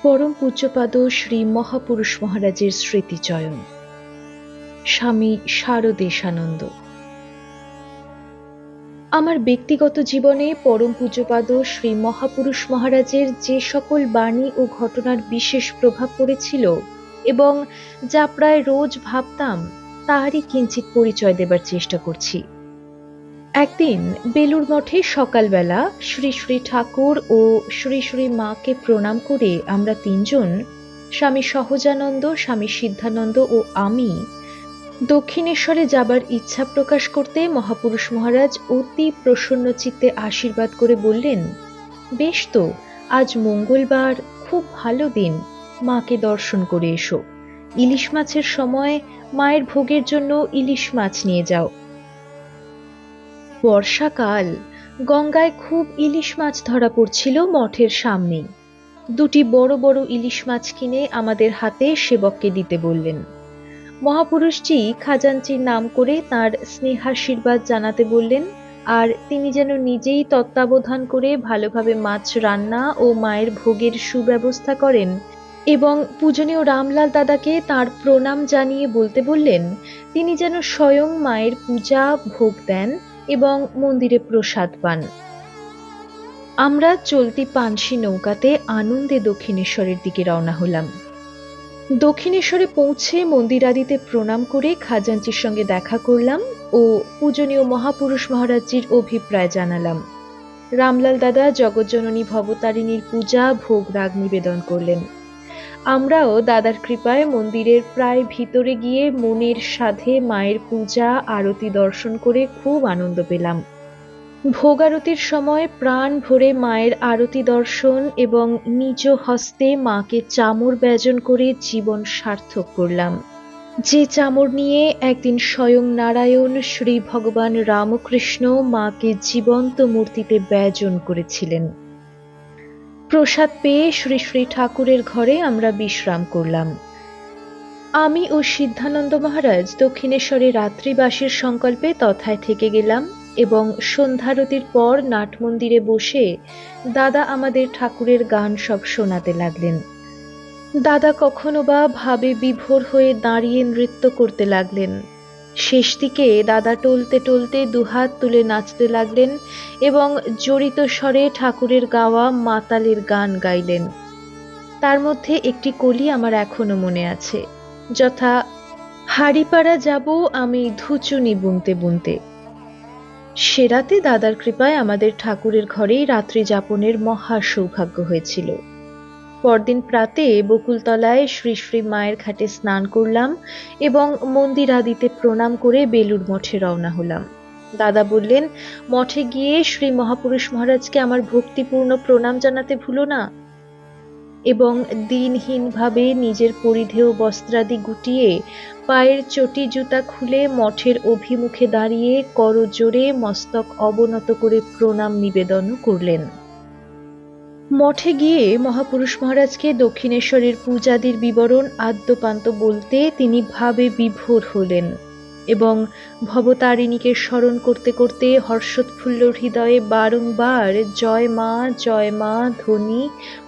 পরম পূজ্যপাদ শ্রী মহাপুরুষ মহারাজের স্মৃতিচয়ন। স্বামী শারদেশানন্দ। আমার ব্যক্তিগত জীবনে পরম পূজ্যপাদ শ্রী মহাপুরুষ মহারাজের যে সকল বাণী ও ঘটনার বিশেষ প্রভাব পড়েছিল এবং যা প্রায় রোজ ভাবতাম, তারই কিঞ্চিত পরিচয় দেবার চেষ্টা করছি। একদিন বেলুর মঠে সকালবেলা শ্রী শ্রী ঠাকুর ও শ্রী শ্রী মাকে প্রণাম করে আমরা তিনজন, স্বামী সহজানন্দ, স্বামী সিদ্ধানন্দ ও আমি, দক্ষিণেশ্বরে যাবার ইচ্ছা প্রকাশ করতে মহাপুরুষ মহারাজ অতি প্রসন্ন চিত্তে আশীর্বাদ করে বললেন, বেশ তো, আজ মঙ্গলবার, খুব ভালো দিন, মাকে দর্শন করে এসো। ইলিশ মাছের সময় মায়ের ভোগের জন্য ইলিশ মাছ নিয়ে যাও। বর্ষাকাল, গঙ্গায় খুব ইলিশ মাছ ধরা পড়ছিল মঠের সামনেই। দুটি বড় বড় ইলিশ মাছ কিনে আমাদের হাতে সেবককে দিতে বললেন। মহাপুরুষজি খাজাঞ্চির নাম করে তাঁর স্নেহাশীর্বাদ জানাতে বললেন, আর তিনি যেন নিজেই তত্ত্বাবধান করে ভালোভাবে মাছ রান্না ও মায়ের ভোগের সুব্যবস্থা করেন, এবং পূজনীয় রামলাল দাদাকে তাঁর প্রণাম জানিয়ে বলতে বললেন তিনি যেন স্বয়ং মায়ের পূজা ভোগ দেন এবং মন্দিরে প্রসাদ পান। আমরা চলতি পানসি নৌকাতে আনন্দে দক্ষিণেশ্বরের দিকে রওনা হলাম। দক্ষিণেশ্বরে পৌঁছে মন্দিরাদিতে প্রণাম করে খাজাঞ্চির সঙ্গে দেখা করলাম ও পূজনীয় মহাপুরুষ মহারাজজির অভিপ্রায় জানালাম। রামলাল দাদা জগজ্জননী ভবতারিণীর পূজা ভোগ রাগ নিবেদন করলেন। আমরাও দাদার কৃপায় মন্দিরের প্রায় ভিতরে গিয়ে মনের সাধে মায়ের পূজা আরতি দর্শন করে খুব আনন্দ পেলাম। ভোগ আরতির সময় প্রাণ ভরে মায়ের আরতি দর্শন এবং নিজ হস্তে মাকে চামর ব্যজন করে জীবন সার্থক করলাম, যে চামর নিয়ে একদিন স্বয়ং নারায়ণ শ্রী ভগবান রামকৃষ্ণ মাকে জীবন্ত মূর্তিতে ব্যজন করেছিলেন। প্রসাদ পেয়ে শ্রী শ্রী ঠাকুরের ঘরে আমরা বিশ্রাম করলাম। আমি ও সিদ্ধানন্দ মহারাজ দক্ষিণেশ্বরে রাত্রিবাসের সংকল্পে তথায় থেকে গেলাম এবং সন্ধ্যারতির পর নাট মন্দিরে বসে দাদা আমাদের ঠাকুরের গান সব শোনাতে লাগলেন। দাদা কখনো বা ভাবে বিভোর হয়ে দাঁড়িয়ে নৃত্য করতে লাগলেন। শেষ দিকে দাদা টলতে টলতে দুহাত তুলে নাচতে লাগলেন এবং জড়িত স্বরে ঠাকুরের গাওয়া মাতালের গান গাইলেন। তার মধ্যে একটি কলি আমার এখনো মনে আছে, যথা হাড়িপাড়া যাব আমি ধুচুনি বুনতে বুনতে। সে রাতে দাদার কৃপায় আমাদের ঠাকুরের ঘরেই রাত্রি যাপনের মহা সৌভাগ্য হয়েছিল। পরদিন প্রাতে বকুলতলায় শ্রী শ্রী মায়ের ঘাটে স্নান করলাম এবং মন্দির আদিতে প্রণাম করে বেলুর মঠে রওনা হলাম। দাদা বললেন, মঠে গিয়ে শ্রী মহাপুরুষ মহারাজকে আমার ভক্তিপূর্ণ প্রণাম জানাতে ভুলো না, এবং দিনহীনভাবে নিজের পরিধেয় বস্ত্রাদি গুটিয়ে পায়ের চটি জুতা খুলে মঠের অভিমুখে দাঁড়িয়ে করজোড়ে মস্তক অবনত করে প্রণাম নিবেদনও করলেন। মঠে গিয়ে মহাপুরুষ মহারাজকে দক্ষিণেশ্বরের পূজাদির বিবরণ আদ্যপান্ত বলতে তিনি ভাবে বিভোর হলেন এবং ভবতারিণীকে স্মরণ করতে করতে হর্ষোৎফুল্ল হৃদয়ে বারংবার জয় মা ধ্বনি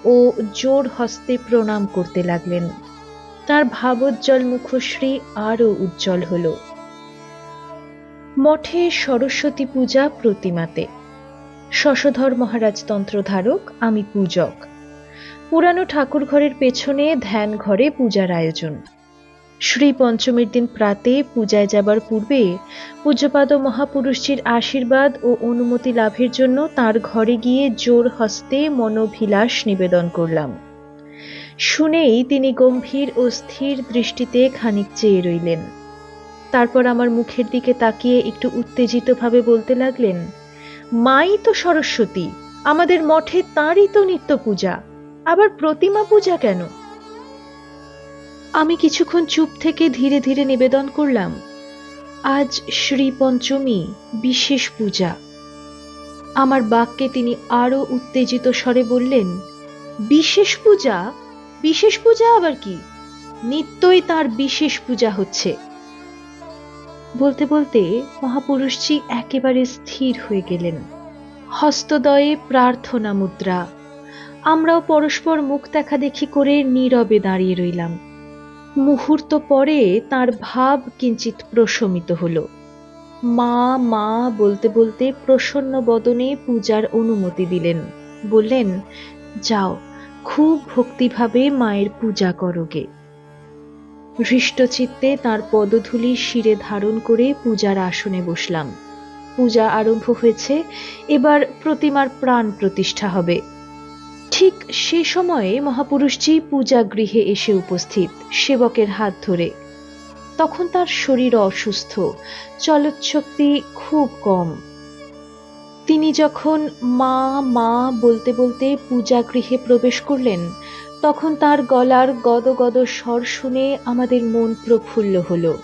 ও জোর হস্তে প্রণাম করতে লাগলেন। তার ভাবোজ্জ্বল মুখশ্রী আরও উজ্জ্বল হল। মঠে সরস্বতী পূজা প্রতিমাতে। শশধর মহারাজ তন্ত্রধারক, আমি পূজক। পুরানো ঠাকুর ঘরের পেছনে ধ্যান ঘরে পূজার আয়োজন। শ্রী পঞ্চমীর দিন প্রাতে পূজায় যাবার পূর্বে পূজ্যপাদ মহাপুরুষজির আশীর্বাদ ও অনুমতি লাভের জন্য তার ঘরে গিয়ে জোর হস্তে মনোভিলাস নিবেদন করলাম। শুনেই তিনি গম্ভীর ও স্থির দৃষ্টিতে খানিক চেয়ে রইলেন। তারপর আমার মুখের দিকে তাকিয়ে একটু উত্তেজিতভাবে বলতে লাগলেন, মাই তো সরস্বতী, আমাদের মঠে তাঁরই তো নিত্য পূজা, আবার প্রতিমা পূজা কেন? আমি কিছুক্ষণ চুপ থেকে ধীরে ধীরে নিবেদন করলাম, আজ শ্রী পঞ্চমী, বিশেষ পূজা। আমার বাক্যে তিনি আরো উত্তেজিত স্বরে বললেন, বিশেষ পূজা? বিশেষ পূজা আবার কি? নিত্যই তার বিশেষ পূজা হচ্ছে। বলতে বলতে মহাপুরুষজি একেবারে স্থির হয়ে গেলেন। হস্তদয়ে প্রার্থনা মুদ্রা, আমরাও পরস্পর মুখ দেখাদেখি করে নীরবে দাঁড়িয়ে রইলাম। মুহূর্ত পরে তার ভাব কিঞ্চিৎ প্রশমিত হলো। মা মা বলতে বলতে প্রসন্ন বদনে পূজার অনুমতি দিলেন। বললেন, যাও, খুব ভক্তিভাবে মায়ের পূজা করোগে। হৃষ্টচিত্তে তাঁর পদধূলি শিরে ধারণ করে পূজার আসনে বসলাম। পূজা আরম্ভ হয়েছে, এবার প্রতিমার প্রাণ প্রতিষ্ঠা হবে। ঠিক সে সময়ে মহাপুরুষজি পূজা গৃহে এসে উপস্থিত, সেবকের হাত ধরে। তখন তার শরীর অসুস্থ, চলৎশক্তি খুব কম। তিনি যখন মা মা বলতে বলতে পূজা গৃহে প্রবেশ করলেন, তখন তার গলার গদগদ স্বর শুনে আমাদের মন প্রফুল্ল হলো।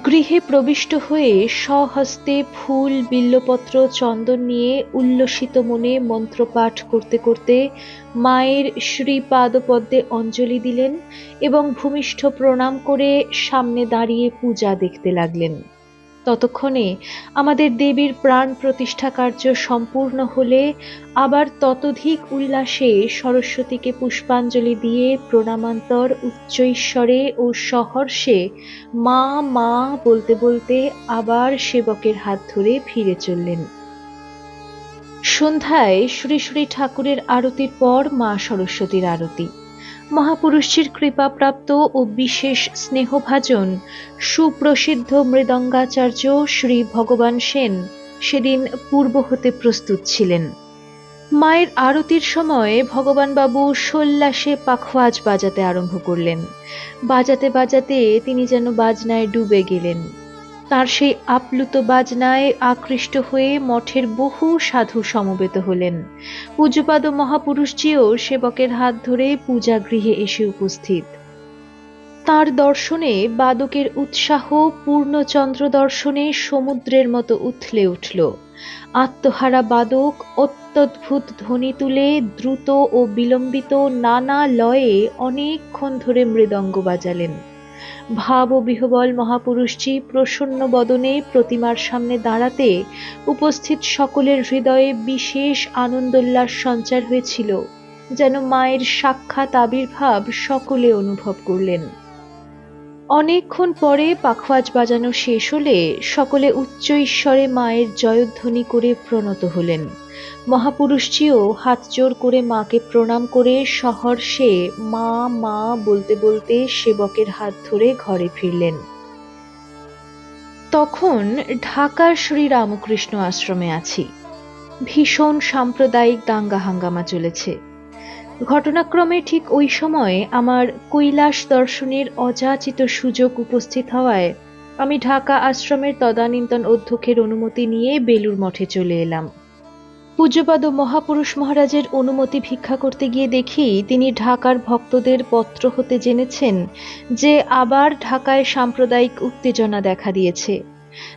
গৃহে প্রবিষ্ট হয়ে স্বহস্তে ফুল বিল্বপত্র চন্দন নিয়ে উল্লসিত মনে মন্ত্রপাঠ করতে করতে মায়ের শ্রীপাদপদ্মে অঞ্জলি দিলেন এবং ভূমিষ্ঠ প্রণাম করে সামনে দাঁড়িয়ে পূজা দেখতে লাগলেন। ততক্ষণে আমাদের দেবীর প্রাণ প্রতিষ্ঠা কার্য সম্পূর্ণ হলে আবার ততোধিক উল্লাসে সরস্বতীকে পুষ্পাঞ্জলি দিয়ে প্রণামান্তর উচ্চৈঃস্বরে ও সহর্ষে মা মা বলতে বলতে আবার সেবকের হাত ধরে ফিরে চললেন। সন্ধ্যায় শ্রী শ্রী ঠাকুরের আরতির পর মা সরস্বতীর আরতি। মহাপুরুষের কৃপাপ্রাপ্ত ও বিশেষ স্নেহভাজন সুপ্রসিদ্ধ মৃদঙ্গাচার্য শ্রী ভগবান সেন সেদিন পূর্ব হতে প্রস্তুত ছিলেন। মায়ের আরতির সময় ভগবানবাবু সোল্লাসে পাখোয়াজ বাজাতে আরম্ভ করলেন। বাজাতে বাজাতে তিনি যেন বাজনায় ডুবে গেলেন। তার সেই আপ্লুত বাজনায় আকৃষ্ট হয়ে মঠের বহু সাধু সমবেত হলেন। পূজ্যপাদ মহাপুরুষজিও সেবকের হাত ধরে পূজা গৃহে এসে উপস্থিত। তার দর্শনে বাদকের উৎসাহ পূর্ণচন্দ্র দর্শনে সমুদ্রের মতো উথলে উঠল। আত্মহারা বাদক অত্যদ্ভুত ধ্বনি তুলে দ্রুত ও বিলম্বিত নানা লয়ে অনেকক্ষণ ধরে মৃদঙ্গ বাজালেন। ভাব ও বিহ্বল মহাপুরুষজি প্রসন্ন বদনে প্রতিমার সামনে দাঁড়াতে উপস্থিত সকলের হৃদয়ে বিশেষ আনন্দোল্লাস সঞ্চার হয়েছিল, যেন মায়ের সাক্ষাৎ আবির্ভাব সকলে অনুভব করলেন। অনেকক্ষণ পরে পাখোয়াজ বাজানো শেষ হলে সকলে উচ্চ ঈশ্বরে মায়ের জয়ধ্বনি করে প্রণত হলেন। মহাপুরুষজিও হাত জোর করে মাকে প্রণাম করে সহর্ষে মা মা বলতে বলতে সেবকের হাত ধরে ঘরে ফিরলেন। তখন ঢাকার শ্রী রামকৃষ্ণ আশ্রমে আছি। ভীষণ সাম্প্রদায়িক দাঙ্গা হাঙ্গামা চলেছে। ঘটনাক্রমে ঠিক ওই সময়ে আমার কৈলাস দর্শনের অযাচিত সুযোগ উপস্থিত হওয়ায় আমি ঢাকা আশ্রমের তদানীন্তন অধ্যক্ষের অনুমতি নিয়ে বেলুর মঠে চলে এলাম। পূজ্যপাদ মহাপুরুষ মহারাজের অনুমতি ভিক্ষা করতে গিয়ে দেখি তিনি ঢাকার ভক্তদের পত্র হতে জেনেছেন যে আবার ঢাকায় সাম্প্রদায়িক উত্তেজনা দেখা দিয়েছে।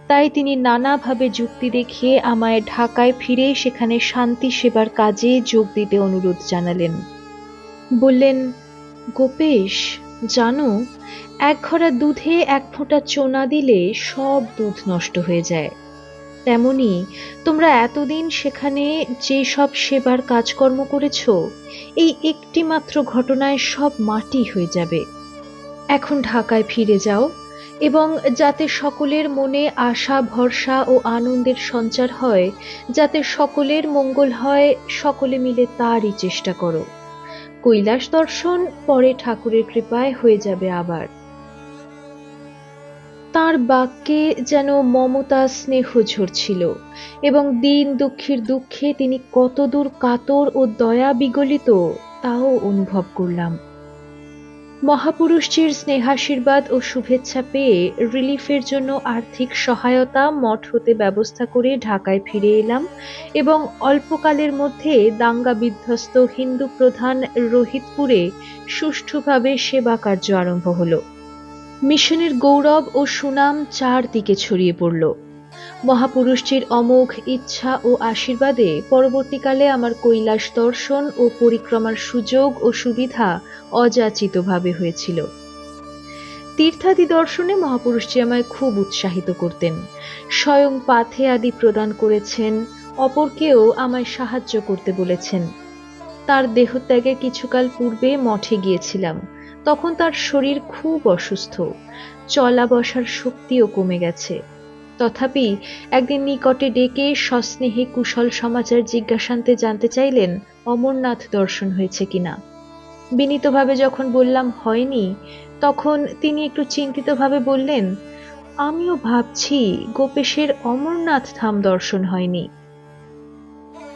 তাই তিনি নানাভাবে যুক্তি দেখিয়ে আমায় ঢাকায় ফিরে সেখানে শান্তি সেবার কাজে যোগ দিতে অনুরোধ জানালেন। বললেন, গোপেশ, জানো, এক ঘড়া দুধে এক ফোঁটা চোনা দিলে সব দুধ নষ্ট হয়ে যায়। তেমনি তোমরা এতদিন সেখানে যে সব সেবার কাজকর্ম করেছ, এই একটি মাত্র ঘটনায় সব মাটি হয়ে যাবে। এখন ঢাকায় ফিরে যাও এবং যাতে সকলের মনে আশা ভরসা ও আনন্দের সঞ্চার হয়, যাতে সকলের মঙ্গল হয়, সকলে মিলে তারই চেষ্টা করো। কৈলাস দর্শন পরে ঠাকুরের কৃপায় হয়ে যাবে আবার। তাঁর বাক্যে যেন মমতা স্নেহ ঝরছিল এবং দীন দুঃখীর দুঃখে তিনি কতদূর কাতর ও দয়া বিগলিত তাও অনুভব করলাম। মহাপুরুষজির স্নেহাশীর্বাদ ও শুভেচ্ছা পেয়ে রিলিফের জন্য আর্থিক সহায়তা মঠ হতে ব্যবস্থা করে ঢাকায় ফিরে এলাম এবং অল্পকালের মধ্যে দাঙ্গা বিধ্বস্ত হিন্দু প্রধান রোহিতপুরে সুষ্ঠুভাবে সেবা কার্য আরম্ভ হলো। মিশনের গৌরব ও সুনাম চারদিকে ছড়িয়ে পড়ল। মহাপুরুষজির অমোঘ ইচ্ছা ও আশীর্বাদে পরবর্তীকালে আমার কৈলাস দর্শন ও পরিক্রমার সুযোগ ও সুবিধা অযাচিতভাবে হয়েছিল। তীর্থাদি দর্শনে মহাপুরুষজি আমায় খুব উৎসাহিত করতেন। স্বয়ং পাথে আদি প্রদান করেছেন, অপরকেও আমায় সাহায্য করতে বলেছেন। তার দেহত্যাগের কিছুকাল পূর্বে মঠে গিয়েছিলাম। তখন তার শরীর খুব অসুস্থ, চলা বসার শক্তিও কমে গেছে। তথাপি একদিন নিকটে ডেকে সস্নেহে কুশল সমাচার জিজ্ঞাসান্তে জানতে চাইলেন অমরনাথ দর্শন হয়েছে কিনা। বিনীতভাবে যখন বললাম হয়নি, তখন তিনি একটু চিন্তিতভাবে বললেন, আমিও ভাবছি গোপেশের অমরনাথ ধাম দর্শন হয়নি।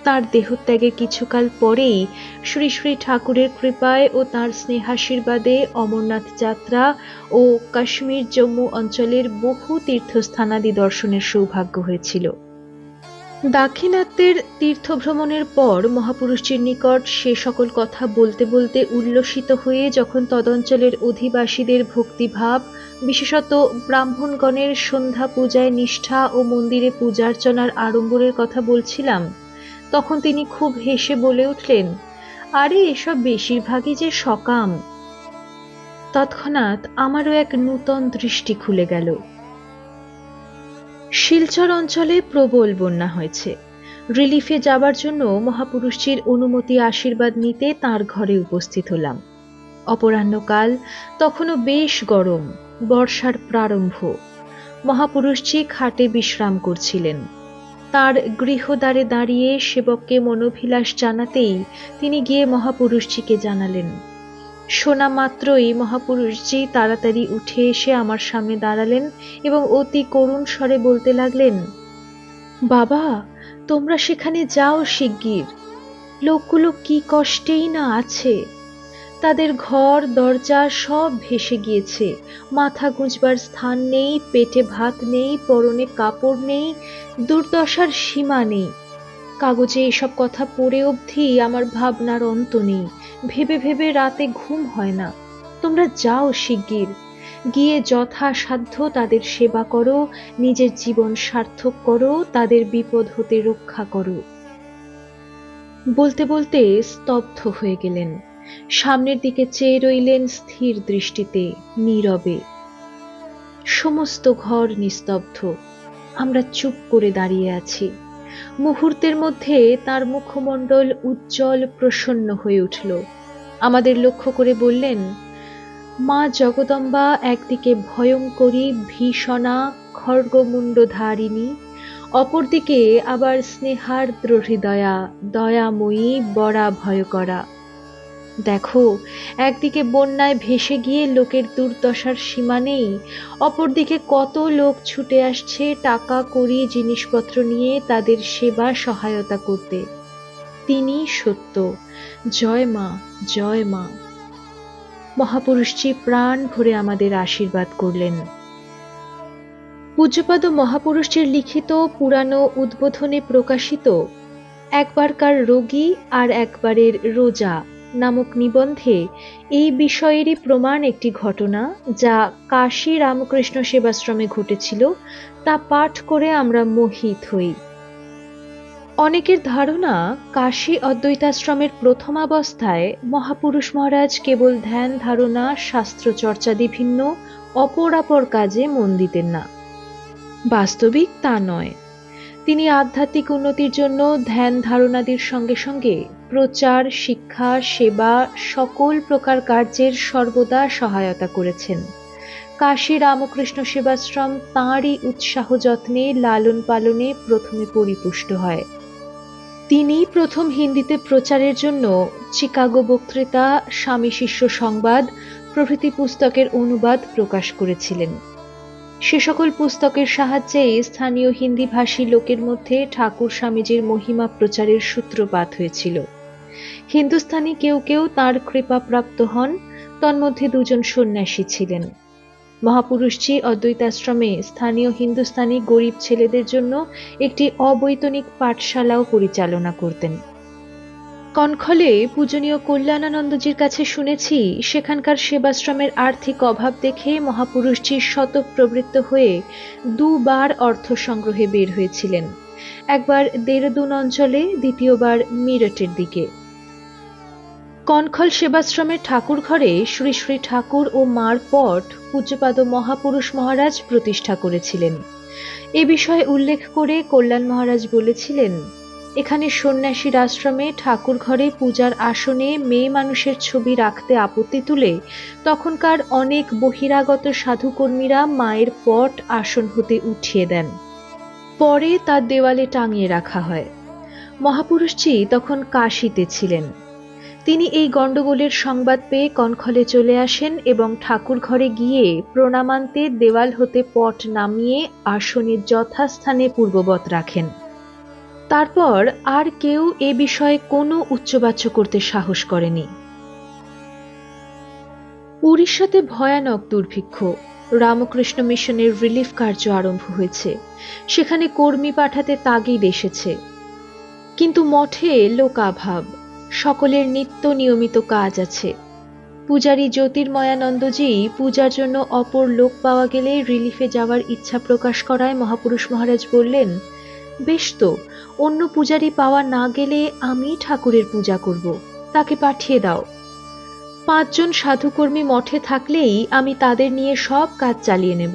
তার দেহত্যাগের কিছুকাল পরেই শ্রী শ্রী ঠাকুরের কৃপায় ও তাঁর স্নেহাশীর্বাদে অমরনাথ যাত্রা ও কাশ্মীর জম্মু অঞ্চলের বহু তীর্থস্থানাদি দর্শনের সৌভাগ্য হয়েছিল। দাক্ষিণাত্যের তীর্থভ্রমণের পর মহাপুরুষজির নিকট সে সকল কথা বলতে বলতে উল্লসিত হয়ে যখন তদঞ্চলের অধিবাসীদের ভক্তিভাব, বিশেষত ব্রাহ্মণগণের সন্ধ্যা পূজায় নিষ্ঠা ও মন্দিরে পূজার্চনার আড়ম্বরের কথা বলছিলাম, তখন তিনি খুব হেসে বলে উঠলেন, আরে এসব বেশিরভাগই যে সকাম। তৎক্ষণাৎ আমারও এক নূতন দৃষ্টি খুলে গেল। শিলচর অঞ্চলে প্রবল বন্যা হয়েছে। রিলিফে যাবার জন্য মহাপুরুষজির অনুমতি আশীর্বাদ নিতে তার ঘরে উপস্থিত হলাম। অপরাহ্নকাল, তখনও বেশ গরম, বর্ষার প্রারম্ভ। মহাপুরুষজি খাটে বিশ্রাম করছিলেন। তার গৃহদ্বারে দাঁড়িয়ে সেবককে মনোভিলাষ জানাতেই তিনি গিয়ে মহাপুরুষজিকে জানালেন। শোনা মাত্রই মহাপুরুষজি তাড়াতাড়ি উঠে এসে আমার সামনে দাঁড়ালেন এবং অতি করুণ স্বরে বলতে লাগলেন, বাবা, তোমরা সেখানে যাও শিগগির। লোকগুলো কি কষ্টেই না আছে। তাদের ঘর দরজা সব ভেসে গিয়েছে, মাথা গুঁজবার স্থান নেই, পেটে ভাত নেই, পরনে কাপড় নেই, দুর্দশার সীমা নেই। কাগজে এসব কথা পড়ে অবধি আমার ভাবনার অন্ত নেই। ভেবে ভেবে রাতে ঘুম হয় না। তোমরা যাও শিগগির, গিয়ে যথাসাধ্য তাদের সেবা করো, নিজের জীবন সার্থক করো, তাদের বিপদ হতে রক্ষা করো। বলতে বলতে স্তব্ধ হয়ে গেলেন। সামনের দিকে চেয়ে রইলেন স্থির দৃষ্টিতে, নীরবে। সমস্ত ঘর নিস্তব্ধ। আমরা চুপ করে দাঁড়িয়ে আছি। মুহূর্তের মধ্যে তার মুখমণ্ডল উজ্জ্বল প্রসন্ন হয়ে উঠল। আমাদের লক্ষ্য করে বললেন, মা জগদম্বা একদিকে ভয়ঙ্করী ভীষণা খড়গমুণ্ডধারিণী, অপরদিকে আবার স্নেহার্দ্র হৃদয়া দয়াময়ী বড়া ভয়করা। দেখো, একদিকে বন্যায় ভেসে গিয়ে লোকের দুর্দশার সীমা নেই, অপরদিকে কত লোক ছুটে আসছে টাকা কড়ি জিনিসপত্র নিয়ে তাদের সেবা সহায়তা করতে। তিনি সত্য। জয় মা, জয় মা। মহাপুরুষজি প্রাণ ভরে আমাদের আশীর্বাদ করলেন। পূজ্যপাদ মহাপুরুষজির লিখিত পুরানো উদ্বোধনে প্রকাশিত একবারকার রোগী আর একবারের রোজা নামক নিবন্ধে এই বিষয়েরই প্রমাণ একটি ঘটনা, যা কাশী রামকৃষ্ণ সেবাশ্রমে ঘটেছিল, তা পাঠ করে আমরা মোহিত হই। অনেকের ধারণা, কাশী অদ্বৈতাশ্রমের প্রথমাবস্থায় মহাপুরুষ মহারাজ কেবল ধ্যান ধারণা শাস্ত্র চর্চাদি ভিন্ন অপরাপর কাজে মন দিতেন না। বাস্তবিক তা নয়। তিনি আধ্যাত্মিক উন্নতির জন্য ধ্যান ধারণাদির সঙ্গে সঙ্গে প্রচার, শিক্ষা, সেবা সকল প্রকার কার্যের সর্বদা সহায়তা করেছেন। কাশী রামকৃষ্ণ সেবাশ্রম তাঁরই উৎসাহ যত্নে লালন পালনে প্রথমে পরিপুষ্ট হয়। তিনি প্রথম হিন্দিতে প্রচারের জন্য চিকাগো বক্তৃতা, স্বামী শিষ্য সংবাদ প্রভৃতি পুস্তকের অনুবাদ প্রকাশ করেছিলেন। সে সকল পুস্তকের সাহায্যে স্থানীয় হিন্দিভাষী লোকের মধ্যে ঠাকুর স্বামীজির মহিমা প্রচারের সূত্রপাত হয়েছিল। হিন্দুস্তানি কেউ কেউ তাঁর কৃপাপ্রাপ্ত হন, তন্মধ্যে দুজন সন্ন্যাসী ছিলেন। মহাপুরুষজি অদ্বৈতাশ্রমে স্থানীয় হিন্দুস্তানি গরিব ছেলেদের জন্য একটি অবৈতনিক পাঠশালাও পরিচালনা করতেন। কনখলে পূজনীয় কল্যাণানন্দজির কাছে শুনেছি, সেখানকার সেবাশ্রমের আর্থিক অভাব দেখে মহাপুরুষজি স্বতঃপ্রবৃত্ত হয়ে দুবার অর্থ সংগ্রহে বের হয়েছিলেন, একবার দেহরাদুন অঞ্চলে, দ্বিতীয়বার মিরটের দিকে। কনখল সেবাশ্রমের ঠাকুর ঘরে শ্রী শ্রী ঠাকুর ও মার পট পূজ্যপাদ মহাপুরুষ মহারাজ প্রতিষ্ঠা করেছিলেন। এ বিষয়ে উল্লেখ করে কল্যাণ মহারাজ বলেছিলেন, এখানে সন্ন্যাসীর আশ্রমে ঠাকুর ঘরে পূজার আসনে মেয়ে মানুষের ছবি রাখতে আপত্তি তুলে তখনকার অনেক বহিরাগত সাধুকর্মীরা মায়ের পট আসন হতে উঠিয়ে দেন। পরে তা দেওয়ালে টাঙিয়ে রাখা হয়। মহাপুরুষজি তখন কাশীতে ছিলেন। তিনি এই গণ্ডগোলের সংবাদ পেয়ে কনখলে চলে আসেন এবং ঠাকুর ঘরে গিয়ে প্রণামান্তে দেওয়াল হতে পট নামিয়ে আসনে যথাস্থানে পূর্ববৎ রাখেন। তারপর আর কেউ এ বিষয়ে কোনো উচ্চবাচ্য করতে সাহস করেনি। উড়িষ্যাতে ভয়ানক দুর্ভিক্ষ। রামকৃষ্ণ মিশনের রিলিফ কার্য আরম্ভ হয়েছে। সেখানে কর্মী পাঠাতে তাগিদ এসেছে, কিন্তু মঠে লোকাভাব। সকলের নিত্য নিয়মিত কাজ আছে। পূজারী জ্যোতির্ময়ানন্দজি পূজার জন্য অপর লোক পাওয়া গেলে রিলিফে যাওয়ার ইচ্ছা প্রকাশ করায় মহাপুরুষ মহারাজ বললেন, বেশ তো, অন্য পূজারী পাওয়া না গেলে আমি ঠাকুরের পূজা করব, তাকে পাঠিয়ে দাও। 5 জন সাধুকর্মী মঠে থাকলেই আমি তাদের নিয়ে সব কাজ চালিয়ে নেব,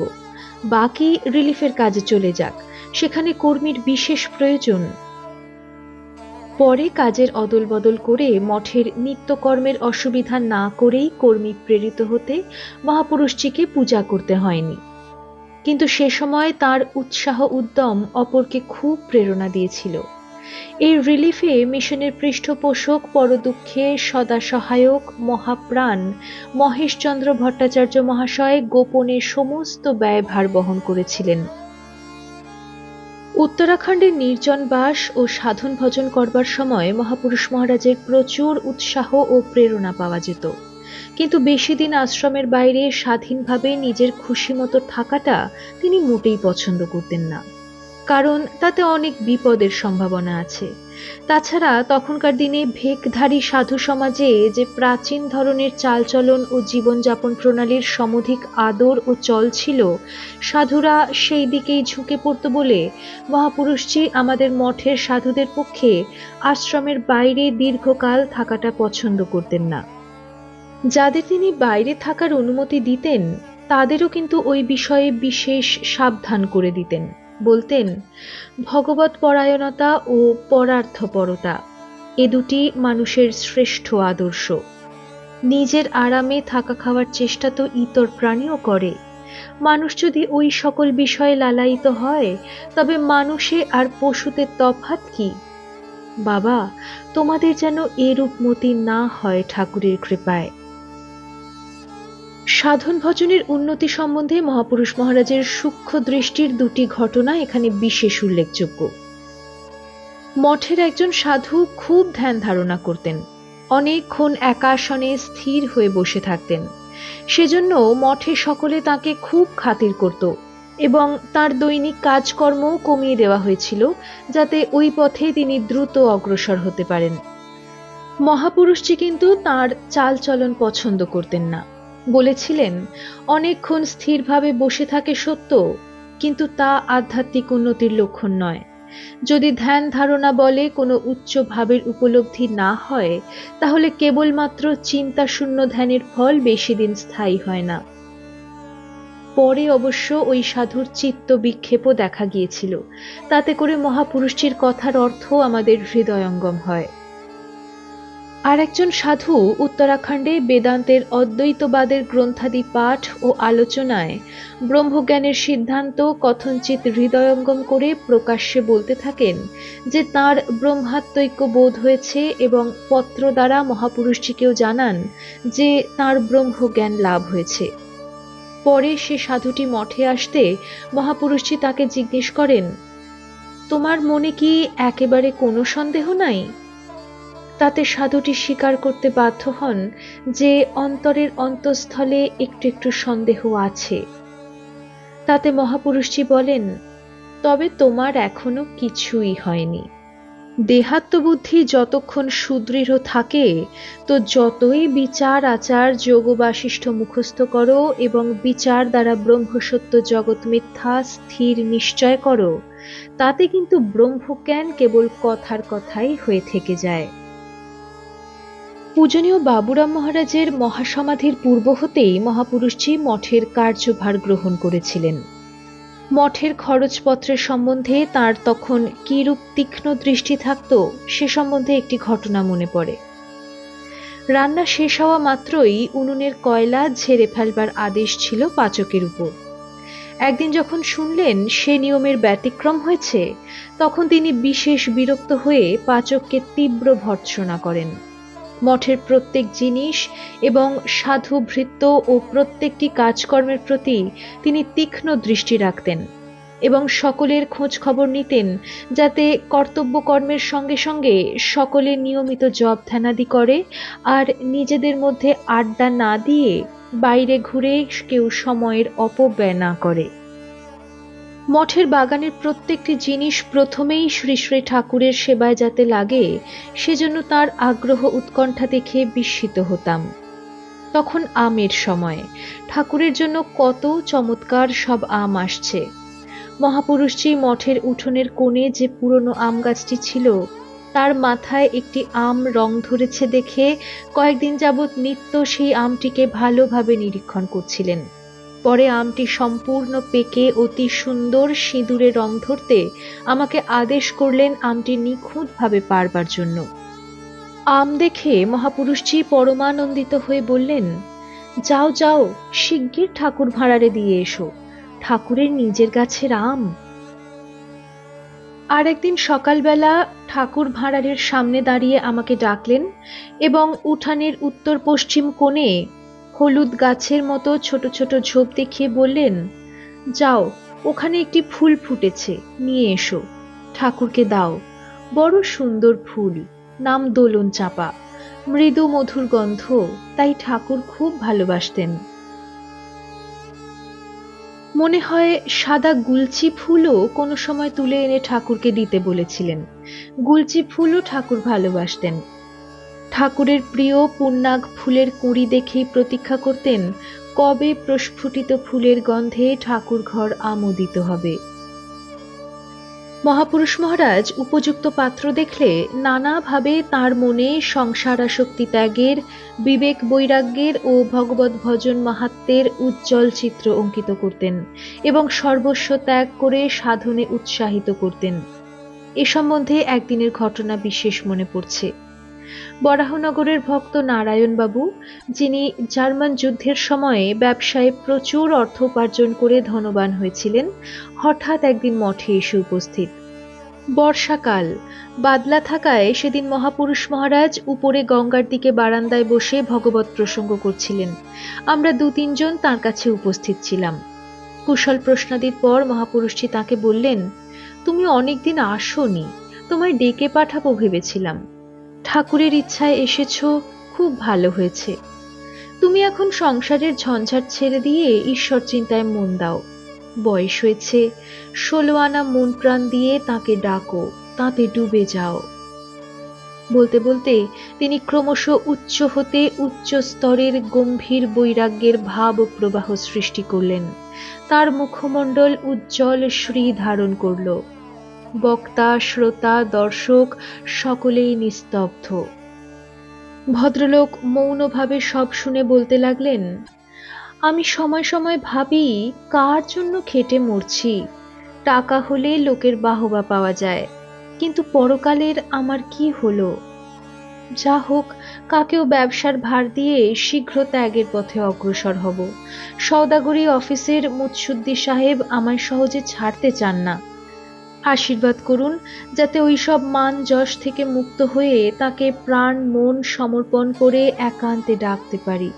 বাকি রিলিফের কাজে চলে যাক, সেখানে কর্মীর বিশেষ প্রয়োজন। পরে কাজের অদল বদল করে মঠের নিত্যকর্মের অসুবিধা না করেই কর্মী প্রেরিত হতে মহাপুরুষজিকে পূজা করতে হয়নি। কিন্তু সে সময় তার উৎসাহ উদ্যম অপরকে খুব প্রেরণা দিয়েছিল। এই রিলিফে মিশনের পৃষ্ঠপোষক, পরদুঃখে সদা সহায়ক মহাপ্রাণ মহেশচন্দ্র ভট্টাচার্য মহাশয় গোপনে সমস্ত ব্যয়ভার বহন করেছিলেন। উত্তরাখণ্ডের নির্জন বাস ও সাধন ভজন করবার সময় মহাপুরুষ মহারাজের প্রচুর উৎসাহ ও প্রেরণা পাওয়া যেত, কিন্তু বেশি দিন আশ্রমের বাইরে স্বাধীনভাবে নিজের খুশি মতো থাকাটা তিনি মোটেই পছন্দ করতেন না, কারণ তাতে অনেক বিপদের সম্ভাবনা আছে। তাছাড়া তখনকার দিনে ভেকধারী সাধু সমাজে যে প্রাচীন ধরনের চালচলন ও জীবনযাপন প্রণালীর সমধিক আদর ও চল ছিল, সাধুরা সেই দিকেই ঝুঁকে পড়ত বলে মহাপুরুষজি আমাদের মঠের সাধুদের পক্ষে আশ্রমের বাইরে দীর্ঘকাল থাকাটা পছন্দ করতেন না। যাদের তিনি বাইরে থাকার অনুমতি দিতেন তাদেরও কিন্তু ওই বিষয়ে বিশেষ সাবধান করে দিতেন। বলতেন, ভগবত পরায়ণতা ও পরার্থপরতা এ দুটি মানুষের শ্রেষ্ঠ আদর্শ। নিজের আরামে থাকা খাওয়ার চেষ্টা তো ইতর প্রাণীও করে। মানুষ যদি ওই সকল বিষয়ে লালায়িত হয় তবে মানুষে আর পশুতে তফাৎ কি? বাবা, তোমাদের যেন এরূপ মতি না হয় ঠাকুরের কৃপায়। সাধন ভজনের উন্নতি সম্বন্ধে মহাপুরুষ মহারাজের সূক্ষ্ম দৃষ্টির 2টি ঘটনা এখানে বিশেষ উল্লেখযোগ্য। মঠের একজন সাধু খুব ধ্যান ধারণা করতেন, অনেকক্ষণ একাসনে স্থির হয়ে বসে থাকতেন। সেজন্য মঠে সকলে তাকে খুব খাতির করত এবং তার দৈনিক কাজকর্মও কমিয়ে দেওয়া হয়েছিল, যাতে ওই পথে তিনি দ্রুত অগ্রসর হতে পারেন। মহাপুরুষজি কিন্তু তার চালচলন পছন্দ করতেন না। বলেছিলেন, অনেকক্ষণ স্থিরভাবে বসে থাকে সত্য, কিন্তু তা আধ্যাত্মিক উন্নতির লক্ষণ নয়। যদি ধ্যান ধারণা বলে কোনো উচ্চ ভাবের উপলব্ধি না হয়, তাহলে কেবলমাত্র চিন্তাশূন্য ধ্যানের ফল বেশি দিন স্থায়ী হয় না। পরে অবশ্য ওই সাধুর চিত্ত বিক্ষেপও দেখা গিয়েছিল, তাতে করে মহাপুরুষজির কথার অর্থ আমাদের হৃদয়ঙ্গম হয়। আর একজন সাধু উত্তরাখণ্ডে বেদান্তের অদ্বৈতবাদের গ্রন্থাদি পাঠ ও আলোচনায় ব্রহ্মজ্ঞানের সিদ্ধান্ত কথঞ্চিত হৃদয়ঙ্গম করে প্রকাশ্যে বলতে থাকেন যে তাঁর ব্রহ্মাত্মৈক্য বোধ হয়েছে এবং পত্র দ্বারা মহাপুরুষজিকেও জানান যে তাঁর ব্রহ্মজ্ঞান লাভ হয়েছে। পরে সে সাধুটি মঠে আসতে মহাপুরুষজি তাকে জিজ্ঞেস করেন, তোমার মনে কি একেবারে কোনো সন্দেহ নাই? তাতে সাধুটি স্বীকার করতে বাধ্য হন যে অন্তরের অন্তঃস্থলে একটু একটু সন্দেহ আছে। তাতে মহাপুরুষজি বলেন, তবে তোমার এখনো কিছুই হয়নি। দেহাত্মবুদ্ধি যতক্ষণ সুদৃঢ় থাকে তো যতই বিচার আচার যোগ বাশিষ্ঠ মুখস্থ করো এবং বিচার দ্বারা ব্রহ্মসত্য জগৎ মিথ্যা স্থির নিশ্চয় করো, তাতে কিন্তু ব্রহ্মজ্ঞান কেবল কথার কথাই হয়ে থেকে যায়। পূজনীয় বাবুরাম মহারাজের মহাসমাধির পূর্ব হতেই মহাপুরুষজি মঠের কার্যভার গ্রহণ করেছিলেন। মঠের খরচপত্রের সম্বন্ধে তার তখন কিরূপ তীক্ষ্ণ দৃষ্টি থাকত সে সম্বন্ধে একটি ঘটনা মনে পড়ে। রান্না শেষ হওয়া মাত্রই উনুনের কয়লা ঝেড়ে ফেলবার আদেশ ছিল পাচকের উপর। একদিন যখন শুনলেন সে নিয়মের ব্যতিক্রম হয়েছে, তখন তিনি বিশেষ বিরক্ত হয়ে পাচককে তীব্র ভর্ৎসনা করেন। মঠের প্রত্যেক জিনিস এবং সাধু ভৃত্য ও প্রত্যেকটি কাজকর্মের প্রতি তিনি তীক্ষ্ণ দৃষ্টি রাখতেন এবং সকলের খোঁজ খবর নিতেন, যাতে কর্তব্য কর্মের সঙ্গে সঙ্গে সকলে নিয়মিত জপধ্যানাদি করে আর নিজেদের মধ্যে আড্ডা না দিয়ে বাইরে ঘুরে কেউ সময়ের অপব্যয় না করে। মঠের বাগানের প্রত্যেকটি জিনিস প্রথমেই শ্রী শ্রী ঠাকুরের সেবায় যাতে লাগে, সেজন্য তার আগ্রহ উৎকণ্ঠা দেখে বিস্মিত হতাম। তখন আমের সময়, ঠাকুরের জন্য কত চমৎকার সব আম আসছে। মহাপুরুষজি মঠের উঠোনের কোণে যে পুরনো আম গাছটি ছিল, তার মাথায় একটি আম রং ধরেছে দেখে কয়েকদিন যাবৎ নিত্য সেই আমটিকে ভালোভাবে নিরীক্ষণ করছিলেন। পরে আমটি সম্পূর্ণ পেকে অতি সুন্দর সিঁদুরে রং ধরতে আমাকে আদেশ করলেন আমটি নিখুঁতভাবে পারবার জন্য। আম দেখে মহাপুরুষজি পরমানন্দিত হয়ে বললেন, যাও যাও, শিগগির ঠাকুর ভাঁড়ারে দিয়ে এসো, ঠাকুরের নিজের গাছের আম। আর একদিন সকালবেলা ঠাকুর ভাঁড়ারের সামনে দাঁড়িয়ে আমাকে ডাকলেন এবং উঠানের উত্তর পশ্চিম কোণে হলুদ গাছের মতো ছোট ছোট ঝোপ দেখিয়ে বললেন, যাও, ওখানে একটি ফুল ফুটেছে, নিয়ে এসো, ঠাকুরকে দাও। বড় সুন্দর ফুল, নাম দোলন চাঁপা, মৃদু মধুর গন্ধ, তাই ঠাকুর খুব ভালোবাসতেন। মনে হয় সাদা গুলচি ফুলও কোনো সময় তুলে এনে ঠাকুরকে দিতে বলেছিলেন। গুলচি ফুলও ঠাকুর ভালোবাসতেন। ঠাকুরের প্রিয় পুন্নাগ ফুলের কুঁড়ি দেখেই প্রতীক্ষা করতেন কবে প্রস্ফুটিত ফুলের গন্ধে ঠাকুর ঘর আমোদিত হবে। মহাপুরুষ মহারাজ উপযুক্ত পাত্র দেখলে নানাভাবে তাঁর মনে সংসার আসক্তি ত্যাগের, বিবেক বৈরাগ্যের ও ভগবত ভজন মাহাত্ম্যের উজ্জ্বল চিত্র অঙ্কিত করতেন এবং সর্বস্ব ত্যাগ করে সাধনে উৎসাহিত করতেন। এ সম্বন্ধে একদিনের ঘটনা বিশেষ মনে পড়ছে। বরাহনগরের ভক্ত নারায়ণবাবু, যিনি জার্মান যুদ্ধের সময়ে ব্যবসায় প্রচুর অর্থ উপার্জন করে ধনবান হয়েছিলেন, হঠাৎ একদিন মঠে এসে উপস্থিত। বর্ষাকাল, বাদলা থাকায় সেদিন মহাপুরুষ মহারাজ উপরে গঙ্গার দিকে বারান্দায় বসে ভগবত প্রসঙ্গ করছিলেন। আমরা 2-3 জন তাঁর কাছে উপস্থিত ছিলাম। কুশল প্রশ্নাদির পর মহাপুরুষজি তাকে বললেন, তুমি অনেকদিন আসোনি, তোমায় ডেকে পাঠাবো ভেবেছিলাম। ঠাকুরের ইচ্ছায় এসেছো, খুব ভালো হয়েছে। তুমি এখন সংসারের ঝঞ্ঝাট ছেড়ে দিয়ে ঈশ্বর চিন্তায় মন দাও। বয়স হয়েছে, 16 আনা মন প্রাণ দিয়ে তাকে ডাকো, তাতে ডুবে যাও। বলতে বলতে তিনি ক্রমশ উচ্চ হতে উচ্চ স্তরের গম্ভীর বৈরাগ্যের ভাব প্রবাহ সৃষ্টি করলেন। তার মুখমণ্ডল উজ্জ্বল শ্রী ধারণ করল। বক্তা, শ্রোতা, দর্শক সকলেই নিস্তব্ধ। ভদ্রলোক মৌনভাবে সব শুনে বলতে লাগলেন, আমি সময় সময় ভাবি কার জন্য খেটে মরছি। টাকা হলে লোকের বাহবা পাওয়া যায়, কিন্তু পরকালের আমার কি হলো? যা হোক, কাকেও ব্যবসার ভার দিয়ে শীঘ্র ত্যাগের পথে অগ্রসর হব। সওদাগরি অফিসের মুৎসুদ্দি সাহেব আমায় সহজে ছাড়তে চান না। আশীর্বাদ করুন যাতে ওই সব মান যশ থেকে মুক্ত হয়ে তাকে প্রাণ মন সমর্পণ করে একান্তে ডাকতে পারি।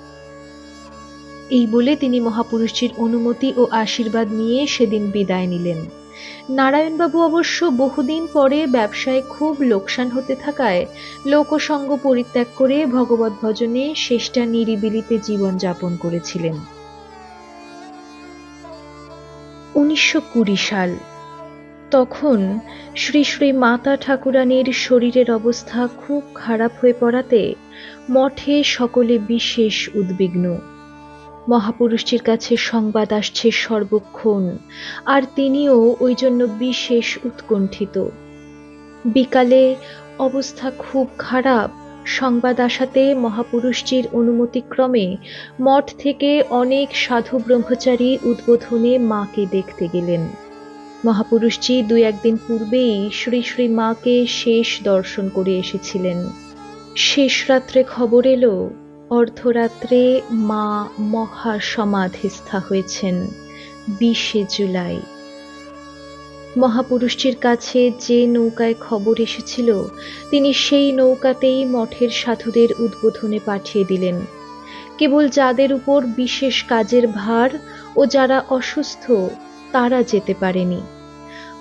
এই বলে তিনি মহাপুরুষজির অনুমতি ও আশীর্বাদ নিয়ে সেদিন বিদায় নিলেন। নারায়ণবাবু অবশ্য বহুদিন পরে ব্যবসায় খুব লোকসান হতে থাকায় লোকসঙ্গ পরিত্যাগ করে ভগবত ভজনে শেষটা নিরিবিলিতে জীবন যাপন করেছিলেন। 1920 সাল। তখন শ্রী শ্রী মাতা ঠাকুরানীর শরীরের অবস্থা খুব খারাপ হয়ে পড়াতে মঠে সকলে বিশেষ উদ্বিগ্ন। মহাপুরুষটির কাছে সংবাদ আসছে সর্বক্ষণ, আর তিনিও ওই জন্য বিশেষ উৎকণ্ঠিত। বিকালে অবস্থা খুব খারাপ সংবাদ আসাতে মহাপুরুষটির অনুমতিক্রমে মঠ থেকে অনেক সাধু ব্রহ্মচারী উদ্বোধনে মাকে দেখতে গেলেন। মহাপুরুষজি ২-১ দিন পূর্বেই শ্রী শ্রী মাকে শেষ দর্শন করে এসেছিলেন। শেষ রাত্রে খবর এলো অর্ধরাত্রে মা মহাসমাধিস্থা হয়েছেন ২০শে জুলাই। মহাপুরুষটির কাছে যে নৌকায় খবর এসেছিল তিনি সেই নৌকাতেই মঠের সাধুদের উদ্বোধনে পাঠিয়ে দিলেন। কেবল যাদের উপর বিশেষ কাজের ভার ও যারা অসুস্থ তারা যেতে পারেনি।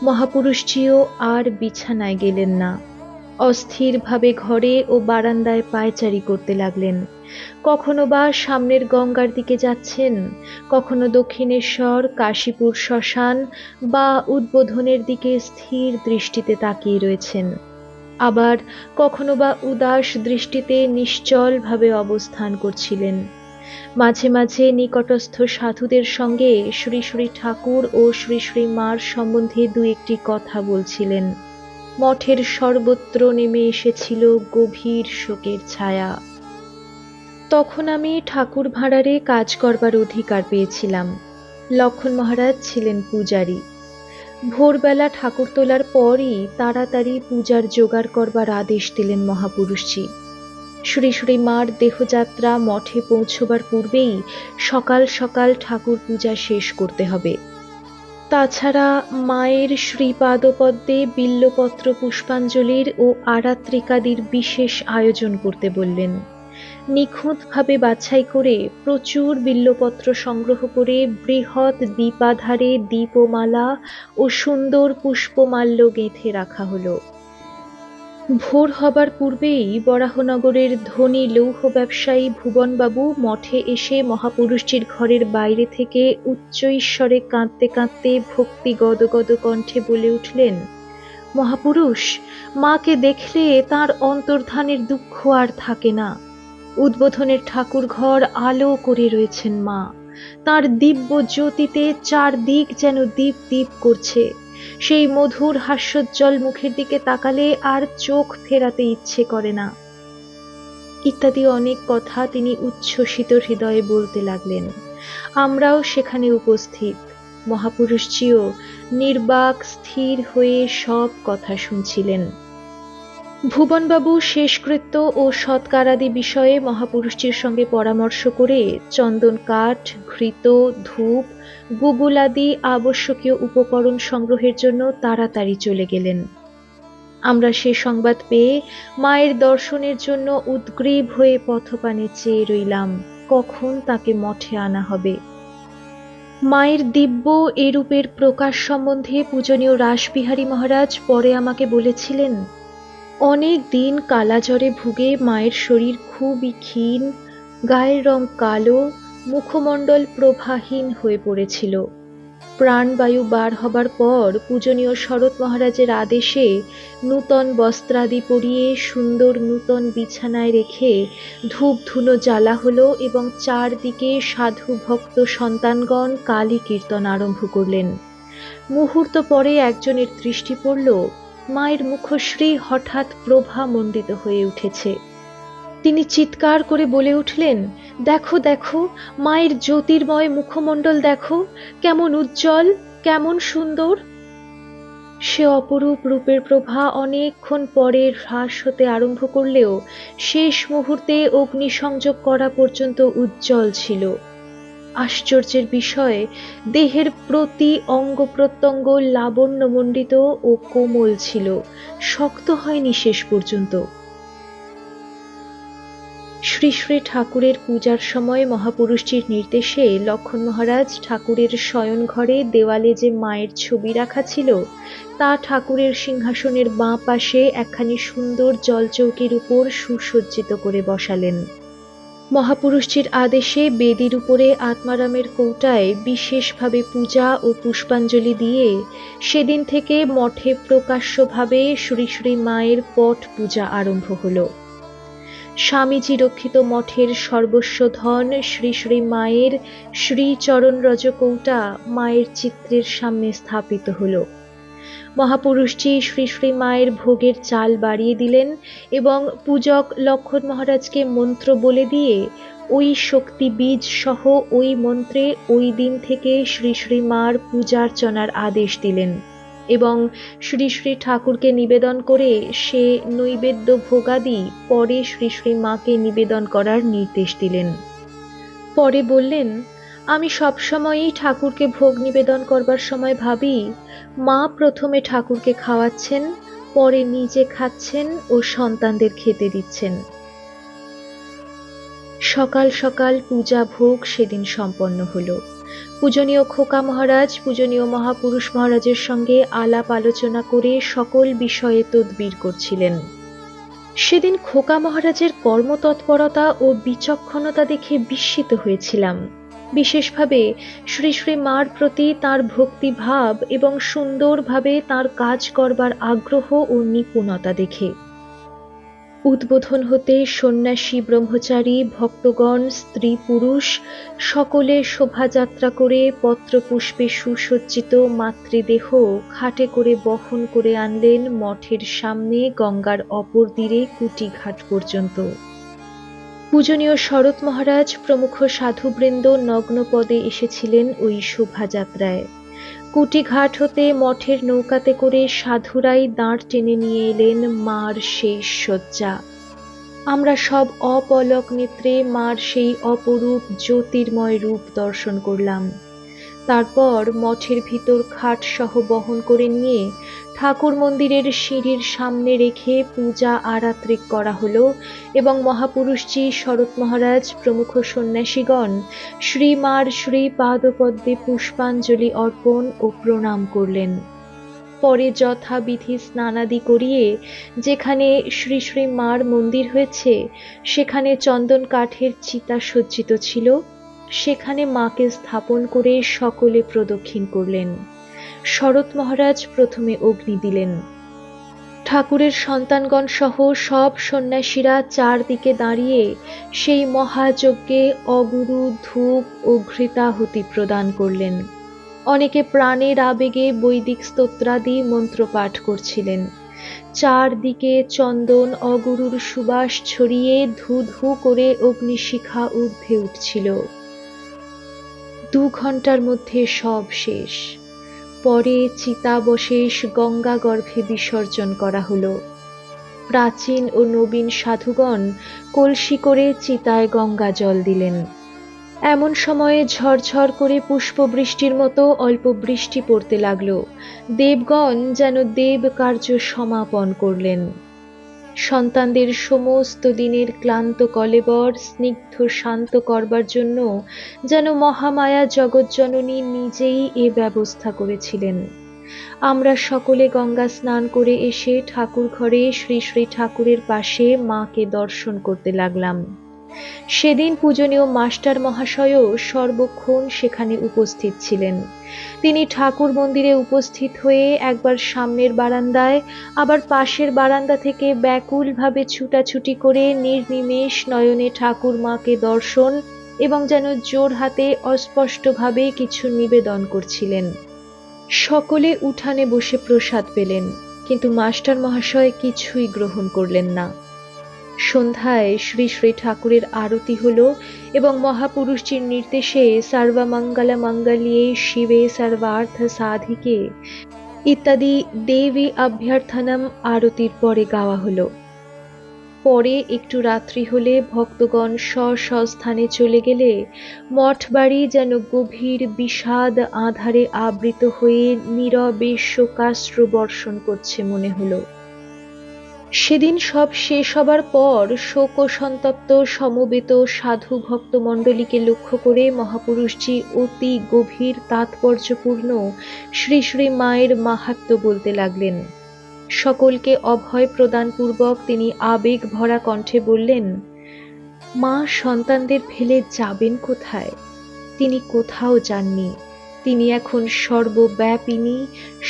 মহাপুরুষজিও আর বিছানায় গেলেন না, অস্থিরভাবে ঘরে ও বারান্দায় পায়চারি করতে লাগলেন। কখনো বা সামনের গঙ্গার দিকে যাচ্ছেন, কখনো দক্ষিণেশ্বর, কাশীপুর শ্মশান বা উদ্বোধনের দিকে স্থির দৃষ্টিতে তাকিয়ে রয়েছেন। আবার কখনো বা উদাস দৃষ্টিতে নিশ্চলভাবে অবস্থান করছিলেন। মাঝে মাঝে নিকটস্থ সাধুদের সঙ্গে শ্রী শ্রী ঠাকুর ও শ্রী শ্রী মার সম্বন্ধে দু একটি কথা বলছিলেন। মঠের সর্বত্র নেমে এসেছিল গভীর শোকের ছায়া। তখন আমি ঠাকুর ভাঁড়ারে কাজ করবার অধিকার পেয়েছিলাম। লক্ষণ মহারাজ ছিলেন পূজারী। ভোরবেলা ঠাকুর তোলার পরই তাড়াতাড়ি পূজার জোগাড় করবার আদেশ দিলেন মহাপুরুষজি। শ্রী শ্রী মার দেহযাত্রা মঠে পৌঁছবার পূর্বেই সকাল সকাল ঠাকুর পূজা শেষ করতে হবে। তাছাড়া মায়ের শ্রীপাদপদ্মে বিল্বপত্র পুষ্পাঞ্জলির ও আরাত্রিকাদির বিশেষ আয়োজন করতে বললেন। নিখুঁতভাবে বাছাই করে প্রচুর বিল্বপত্র সংগ্রহ করে বৃহৎ দীপাধারে দীপমালা ও সুন্দর পুষ্পমাল্য গেঁথে রাখা হলো। ভোর হবার পূর্বেই বরাহনগরের ধনী লৌহ ব্যবসায়ী ভুবনবাবু মঠে এসে মহাপুরুষজির ঘরের বাইরে থেকে উচ্চ ঈশ্বরে কাঁদতে কাঁদতে ভক্তি গদগদ কণ্ঠে বলে উঠলেন, মহাপুরুষ, মাকে দেখলে তার অন্তর্ধানের দুঃখ আর থাকে না। উদ্বোধনের ঠাকুর ঘর আলো করে রয়েছেন মা, তার দিব্য জ্যোতিতে চারদিক যেন দীপ দীপ করছে। সেই মধুর হাস্যোজ্জ্বল মুখের দিকে তাকালে আর চোখ ফেরাতে ইচ্ছে করে না, ইত্যাদি অনেক কথা তিনি উচ্ছ্বসিত হৃদয়ে বলতে লাগলেন। আমরাও সেখানে উপস্থিত। মহাপুরুষজিও নির্বাক স্থির হয়ে সব কথা শুনছিলেন। ভুবনবাবু শেষকৃত্য ও সৎকারাদি বিষয়ে মহাপুরুষজির সঙ্গে পরামর্শ করে চন্দন কাঠ, ঘৃত, ধূপ, গুগুলাদি আবশ্যকীয় উপকরণ সংগ্রহের জন্য তাড়াতাড়ি চলে গেলেন। আমরা সে সংবাদ পেয়ে মায়ের দর্শনের জন্য উদ্গ্রীব হয়ে পথপানে চেয়ে রইলাম, কখন তাকে মঠে আনা হবে। মায়ের দিব্য এরূপের প্রকাশ সম্বন্ধে পূজনীয় রাসবিহারী মহারাজ পরে আমাকে বলেছিলেন, অনেক দিন কালাজ্বরে ভুগে মায়ের শরীর খুবই ক্ষীণ, গায়ের রং কালো, মুখমণ্ডল প্রভাহীন হয়ে পড়েছিল। প্রাণবায়ু বার হবার পর পূজনীয় শরৎ মহারাজের আদেশে নূতন বস্ত্রাদি পরিয়ে সুন্দর নূতন বিছানায় রেখে ধূপ ধুনো জ্বালা হলো এবং চারদিকে সাধু ভক্ত সন্তানগণ কালী কীর্তন আরম্ভ করলেন। মুহূর্ত পরে একজনের দৃষ্টি পড়ল, মায়ের মুখশ্রী হঠাৎ প্রভামণ্ডিত হয়ে উঠেছে। তিনি চিৎকার করে বলে উঠলেন, দেখো দেখো, মায়ের জ্যোতির্ময় মুখমণ্ডল দেখো, কেমন উজ্জ্বল, কেমন সুন্দর। সে অপরূপ রূপের প্রভা অনেকক্ষণ পরে হ্রাস হতে আরম্ভ করলেও শেষ মুহূর্তে অগ্নিসংযোগ করা পর্যন্ত উজ্জ্বল ছিল। আশ্চর্যের বিষয়, দেহের প্রতি অঙ্গ প্রত্যঙ্গ লাবণ্যমণ্ডিত ও কোমল ছিল, শক্ত হয়নি শেষ পর্যন্ত। শ্রী শ্রী ঠাকুরের পূজার সময় মহাপুরুষজির নির্দেশে লক্ষণ মহারাজ ঠাকুরের শয়ন ঘরে দেওয়ালে যে মায়ের ছবি রাখা ছিল তা ঠাকুরের সিংহাসনের বাঁ পাশে একখানি সুন্দর জলচৌকির উপর সুসজ্জিত করে বসালেন। মহাপুরুষজির আদেশে বেদির উপরে আত্মারামের কৌটায় বিশেষভাবে পূজা ও পুষ্পাঞ্জলি দিয়ে সেদিন থেকে মঠে প্রকাশ্যভাবে শ্রী শ্রী মায়ের পট পূজা আরম্ভ হল। স্বামীজি রক্ষিত মঠের সর্বস্ব ধন শ্রী শ্রী মায়ের শ্রীচরণ রজকৌটা মায়ের চিত্রের সামনে স্থাপিত হল। মহাপুরুষজি শ্রী শ্রী মায়ের ভোগের চাল বাড়িয়ে দিলেন এবং পূজক লক্ষণ মহারাজকে মন্ত্র বলে দিয়ে ওই শক্তি বীজ সহ ওই মন্ত্রে ওই দিন থেকে শ্রী শ্রী মার পূজার্চনার আদেশ দিলেন। এবং শ্রী শ্রী ঠাকুরকে নিবেদন করে সে নৈবেদ্য ভোগাদি পরে শ্রী শ্রী মাকে নিবেদন করার নির্দেশ দিলেন। পরে বললেন, আমি সবসময়ই ঠাকুরকে ভোগ নিবেদন করবার সময় ভাবি মা প্রথমে ঠাকুরকে খাওয়াচ্ছেন, পরে নিজে খাচ্ছেন ও সন্তানদের খেতে দিচ্ছেন। সকাল সকাল পূজা ভোগ সেদিন সম্পন্ন হলো। পূজনীয় খোকা মহারাজ পূজনীয় মহাপুরুষ মহারাজের সঙ্গে আলাপ আলোচনা করে সকল বিষয়ে তদবির করছিলেন। সেদিন খোকা মহারাজের কর্মতৎপরতা ও বিচক্ষণতা দেখে বিস্মিত হয়েছিলাম, বিশেষভাবে শ্রী শ্রী মার প্রতি তাঁর ভক্তিভাব এবং সুন্দরভাবে তাঁর কাজ করবার আগ্রহ ও নিপুণতা দেখে। উদ্বোধন হতে সন্ন্যাসী ব্রহ্মচারী ভক্তগণ স্ত্রী পুরুষ সকলে শোভাযাত্রা করে পত্রপুষ্পে সুসজ্জিত মাতৃদেহ খাটে করে বহন করে আনলেন মঠের সামনে গঙ্গার অপর তীরে কুটিঘাট পর্যন্ত। পূজনীয় শরৎ মহারাজ প্রমুখ সাধুবৃন্দ নগ্নপদে এসেছিলেন ওই শোভাযাত্রায়। কুটিঘাট হতে মঠের নৌকাতে করে সাধুরাই দাঁড় টেনে নিয়ে এলেন মার শেষ শয্যা। আমরা সব অপলক নেত্রে মার সেই অপরূপ জ্যোতির্ময় রূপ দর্শন করলাম। তারপর মঠের ভিতর খাট সহ বহন করে নিয়ে ঠাকুর মন্দিরের সিঁড়ির সামনে রেখে পূজা আরাত্রিক করা হলো এবং মহাপুরুষজি শরৎ মহারাজ প্রমুখ সন্ন্যাসীগণ শ্রীমার শ্রী পাদপদ্মে পুষ্পাঞ্জলি অর্পণ ও প্রণাম করলেন। পরে যথাবিধি স্নানাদি করিয়ে যেখানে শ্রী শ্রী মার মন্দির হয়েছে সেখানে চন্দন কাঠের চিতা সজ্জিত ছিল, সেখানে মাকে স্থাপন করে সকলে প্রদক্ষিণ করলেন। শরৎ মহারাজ প্রথমে অগ্নি দিলেন। ঠাকুরের সন্তানগণ সহ সব সন্ন্যাসীরা চারদিকে দাঁড়িয়ে সেই মহাযজ্ঞে অগুরু ধূপ ও ঘৃতাহুতি প্রদান করলেন। অনেকে প্রাণের আবেগে বৈদিক স্তোত্রাদি মন্ত্রপাঠ করছিলেন। চারদিকে চন্দন অগুরুর সুবাস ছড়িয়ে ধু ধু করে অগ্নিশিখা ঊর্ধ্বে উঠছিল। 2 ঘন্টার মধ্যে সব শেষ। পরে চিতাবশেষ গঙ্গা গর্ভে বিসর্জন করা হলো। প্রাচীন ও নবীন সাধুগণ কলসি করে চিতায় গঙ্গা জল দিলেন। এমন সময়ে ঝরঝর করে পুষ্পবৃষ্টির মতো অল্প বৃষ্টি পড়তে লাগলো। দেবগণ যেন দেব কার্য সমাপন করলেন। সন্তানদের সমস্ত দিনের ক্লান্ত কলেবর স্নিগ্ধ শান্ত করবার জন্য যেন মহামায়া জগজ্জননী নিজেই এ ব্যবস্থা করেছিলেন। আমরা সকলে গঙ্গা স্নান করে এসে ঠাকুর ঘরে শ্রী শ্রী ঠাকুরের পাশে মাকে দর্শন করতে লাগলাম। সেদিন পূজনীয় মাস্টার মহাশয়ও সর্বক্ষণ সেখানে উপস্থিত ছিলেন। তিনি ঠাকুর মন্দিরে উপস্থিত হয়ে একবার সামনের বারান্দায় আবার পাশের বারান্দা থেকে ব্যাকুলভাবে ছুটাছুটি করে নির্নিমেষ নয়নে ঠাকুর মাকে দর্শন এবং যেন জোর হাতে অস্পষ্টভাবে কিছু নিবেদন করছিলেন। সকলে উঠানে বসে প্রসাদ পেলেন, কিন্তু মাস্টার মহাশয় কিছুই গ্রহণ করলেন না। সন্ধ্যায় শ্রী শ্রী ঠাকুরের আরতি হলো এবং মহাপুরুষজির নির্দেশে সর্বমঙ্গল মঙ্গলিয়ে শিবে সর্বার্থ সাধিকে ইত্যাদি দেবী অভ্যর্থনম আরতির পরে গাওয়া হলো। পরে একটু রাত্রি হলে ভক্তগণ স্বস্থানে চলে গেলে মঠ বাড়ি যেন গভীর বিষাদ আধারে আবৃত হয়ে নীরবে শোকাশ্রু বর্ষণ করছে মনে হলো। সেদিন সব শেষ হবার পর শোক ও সন্তপ্ত সমবেত সাধু ভক্ত মণ্ডলীকে লক্ষ্য করে মহাপুরুষজি অতি গভীর তাৎপর্যপূর্ণ শ্রী শ্রী মায়ের মাহাত্ম্য বলতে লাগলেন। সকলকে অভয় প্রদানপূর্বক তিনি আবেগ ভরা কণ্ঠে বললেন, মা সন্তানদের ফেলে যাবেন কোথায়? তিনি কোথাও যাননি। তিনি এখন সর্বব্যাপিনী,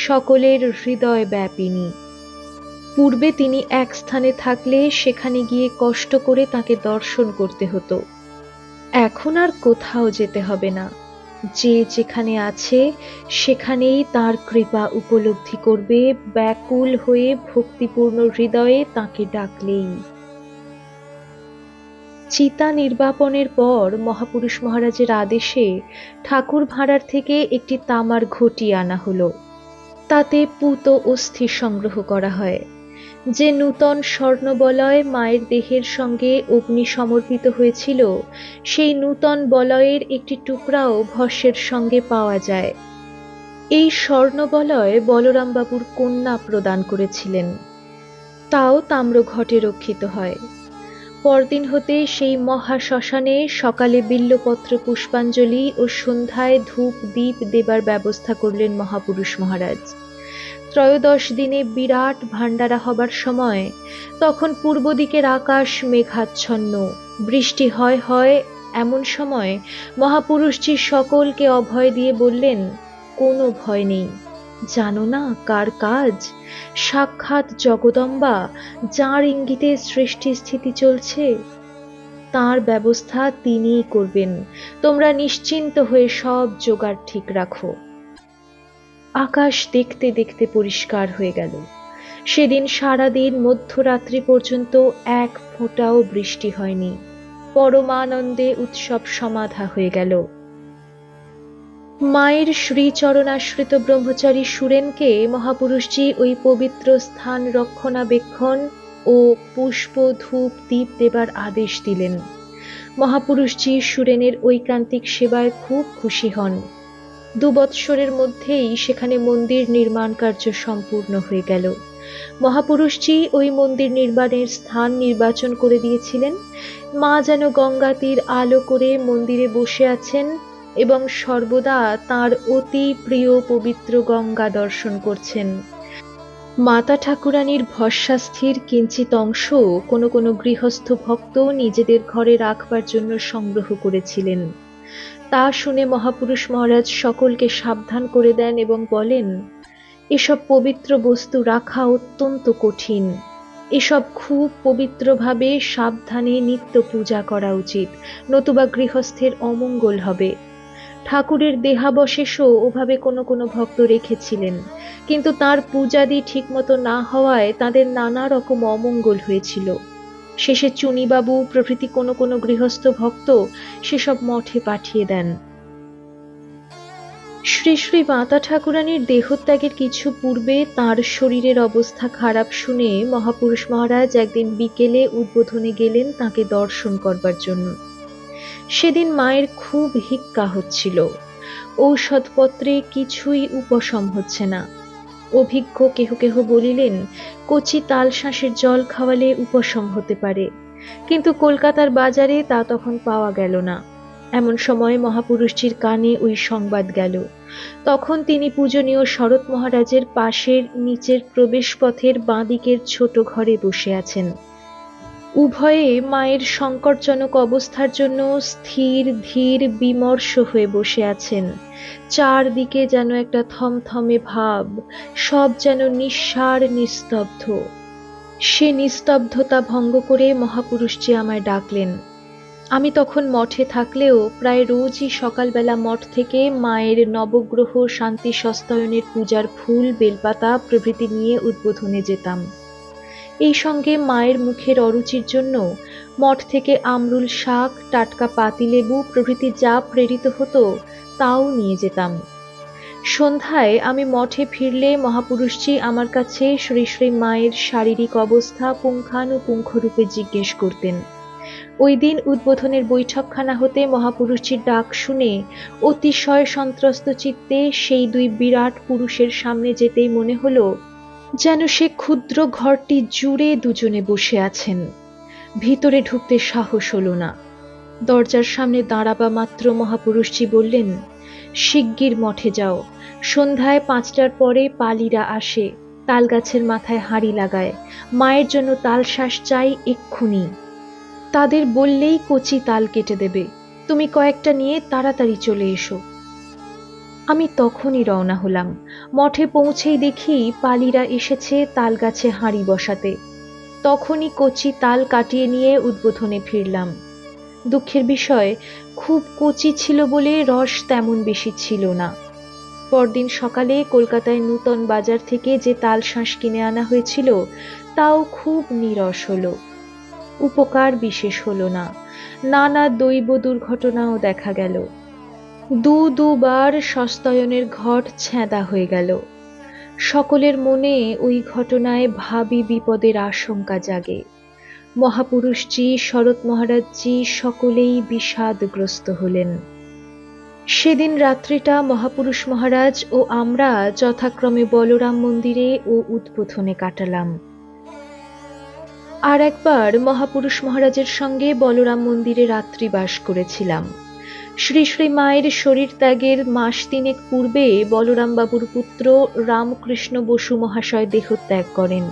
সকলের হৃদয় ব্যাপিনী। পূর্বে তিনি এক স্থানে থাকলে সেখানে গিয়ে কষ্ট করে তাকে দর্শন করতে হতো। এখন আর কোথাও যেতে হবে না। যে যেখানে আছে সেখানেই তার কৃপা উপলব্ধি করবে, ব্যাকুল হয়ে ভক্তিপূর্ণ হৃদয়ে তাকে ডাকলেই। চিতা নির্বাপনের পর মহাপুরুষ মহারাজের আদেশে ঠাকুর ভাঁড়ার থেকে একটি তামার ঘটি আনা হলো। তাতে পুত অস্থি সংগ্রহ করা হয়। যে নূতন স্বর্ণবলয় মায়ের দেহের সঙ্গে অগ্নি সমর্পিত হয়েছিল, সেই নূতন বলয়ের একটি টুকরাও ভস্মের সঙ্গে পাওয়া যায়। এই স্বর্ণবলয় বলরামবাবুর কন্যা প্রদান করেছিলেন, তাও তাম্রঘটে রক্ষিত হয়। পরদিন হতে সেই মহাশ্মশানে সকালে বিল্বপত্র পুষ্পাঞ্জলি ও সন্ধ্যায় ধূপ দীপ দেবার ব্যবস্থা করলেন মহাপুরুষ মহারাজ। ত্রয়োদশ দিনে বিরাট ভাণ্ডারা হবার সময় তখন পূর্ব দিকের আকাশ মেঘাচ্ছন্ন, বৃষ্টি হয় হয়। এমন সময় মহাপুরুষজি সকলকে অভয় দিয়ে বললেন, কোনো ভয় নেই, জানো না কার কাজ? সাক্ষাৎ জগদম্বা, যার ইঙ্গিতে সৃষ্টি স্থিতি চলছে, তার ব্যবস্থা তিনিই করবেন। তোমরা নিশ্চিন্ত হয়ে সব জোগাড় ঠিক রাখো। আকাশ দেখতে দেখতে পরিষ্কার হয়ে গেল। সেদিন সারাদিন মধ্যরাত্রি পর্যন্ত এক ফোঁটাও বৃষ্টি হয়নি। পরমানন্দে উৎসব সমাধা হয়ে গেল। মায়ের শ্রীচরণাশ্রিত ব্রহ্মচারী সুরেনকে মহাপুরুষজি ওই পবিত্র স্থান রক্ষণাবেক্ষণ ও পুষ্প ধূপ দীপ দেবার আদেশ দিলেন। মহাপুরুষজি সুরেনের ঐকান্তিক সেবায় খুব খুশি হন। 2 বৎসরের মধ্যেই সেখানে মন্দির নির্মাণ কার্য সম্পূর্ণ হয়ে গেল। মহাপুরুষজি ওই মন্দির নির্মাণের স্থান নির্বাচন করে দিয়েছিলেন। মা যেন গঙ্গা তীর আলো করে মন্দিরে বসে আছেন এবং সর্বদা তাঁর অতি প্রিয় পবিত্র গঙ্গা দর্শন করছেন। মাতা ঠাকুরানীর ভস্মাস্থির কিঞ্চিত অংশ কোনো কোনো গৃহস্থ ভক্ত নিজেদের ঘরে রাখবার জন্য সংগ্রহ করেছিলেন। তা শুনে মহাপুরুষ মহারাজ সকলকে সাবধান করে দেন এবং বলেন, এসব পবিত্র বস্তু রাখা অত্যন্ত কঠিন। এসব খুব পবিত্রভাবে সাবধানে নিত্য পূজা করা উচিত, নতুবা গৃহস্থের অমঙ্গল হবে। ঠাকুরের দেহাবশেষও ওভাবে কোনো কোনো ভক্ত রেখেছিলেন, কিন্তু তার পূজাদি ঠিকমতো না হওয়ায় তাদের নানা রকম অমঙ্গল হয়েছিল। শেষে চুনিবাবু প্রভৃতি কোনো কোনো গৃহস্থ ভক্ত সেসব মঠে পাঠিয়ে দেন। শ্রী শ্রী মাতা ঠাকুরানীর দেহত্যাগের কিছু পূর্বে তাঁর শরীরের অবস্থা খারাপ শুনে মহাপুরুষ মহারাজ একদিন বিকেলে উদ্বোধনে গেলেন তাঁকে দর্শন করবার জন্য। সেদিন মায়ের খুব হিক্কা হচ্ছিল। ঔষধপত্রে কিছুই উপশম হচ্ছে না। অভিজ্ঞ কেহ কেহ বলিলেন, কচি তালশাঁসের জল খাওয়ালে উপশম হতে পারে, কিন্তু কলকাতার বাজারে তা তখন পাওয়া গেল না। এমন সময় মহাপুরুষজির কানে ওই সংবাদ গেল। তখন তিনি পূজনীয় শরৎ মহারাজের পাশের নিচের প্রবেশপথের বাঁদিকের ছোট ঘরে বসে আছেন। উভয়ে মায়ের সংকটজনক অবস্থার জন্য স্থির ধীর বিমর্ষ হয়ে বসে আছেন। চারদিকে যেন একটা থমথমে ভাব, সব যেন নিঃসার নিস্তব্ধ। সে নিস্তব্ধতা ভঙ্গ করে মহাপুরুষজি আমায় ডাকলেন। আমি তখন মঠে থাকলেও প্রায় রোজই সকালবেলা মঠ থেকে মায়ের নবগ্রহ শান্তি সস্তায়নের পূজার ফুল বেলপাতা প্রভৃতি নিয়ে উদ্বোধনে যেতাম। এই সঙ্গে মায়ের মুখের অরুচির জন্য মঠ থেকে আমরুল শাক, টাটকা পাতিলেবু প্রভৃতি যা প্রেরিত হতো তাও নিয়ে যেতাম। সন্ধ্যায় আমি মঠে ফিরলে মহাপুরুষজি আমার কাছে শ্রী শ্রী মায়ের শারীরিক অবস্থা পুঙ্খানুপুঙ্খরূপে জিজ্ঞেস করতেন। ওই দিন উদ্বোধনের বৈঠকখানা হতে মহাপুরুষজির ডাক শুনে অতিশয় সন্ত্রস্ত চিত্তে সেই 2 বিরাট পুরুষের সামনে যেতেই মনে হলো যেন সে ক্ষুদ্র ঘরটি জুড়ে দুজনে বসে আছেন। ভিতরে ঢুকতে সাহস হলো না। দরজার সামনে দাঁড়াবা মাত্র মহাপুরুষজি বললেন, শিগগির মঠে যাও। সন্ধ্যায় 5টার পরে পালিরা আসে, তাল গাছের মাথায় হাঁড়ি লাগায়। মায়ের জন্য তালশাঁস চাই এক্ষুনি। তাদের বললেই কচি তাল কেটে দেবে। তুমি কয়েকটা নিয়ে তাড়াতাড়ি চলে এসো। আমি তখনই রওনা হলাম। মঠে পৌঁছেই দেখি পালিরা এসেছে তাল গাছে হাঁড়ি বসাতে। তখনই কচি তাল কাটিয়ে নিয়ে উদ্বোধনে ফিরলাম। দুঃখের বিষয়, খুব কচি ছিল বলে রস তেমন বেশি ছিল না। পরদিন সকালে কলকাতায় নূতন বাজার থেকে যে তালশাঁস কিনে আনা হয়েছিল তাও খুব নীরস হলো। উপকার বিশেষ হলো না। নানা দৈব দুর্ঘটনাও দেখা গেল। দুবার সস্তয়নের ঘট ছেঁদা হয়ে গেল। সকলের মনে ওই ঘটনায় ভাবী বিপদের আশঙ্কা জাগে। মহাপুরুষজি, শরৎ মহারাজজি সকলেই বিষাদগ্রস্ত হলেন। সেদিন রাত্রিটা মহাপুরুষ মহারাজ ও আমরা যথাক্রমে বলরাম মন্দিরে ও উদ্বোধনে কাটালাম। আর একবার মহাপুরুষ মহারাজের সঙ্গে বলরাম মন্দিরে রাত্রিবাস করেছিলাম। শ্রী শ্রী মায়ের শরীর ত্যাগের মাস তিনেক পূর্বে বলরাম বাবুর পুত্র রামকৃষ্ণ বসু মহাশয় দেহত্যাগ করেন।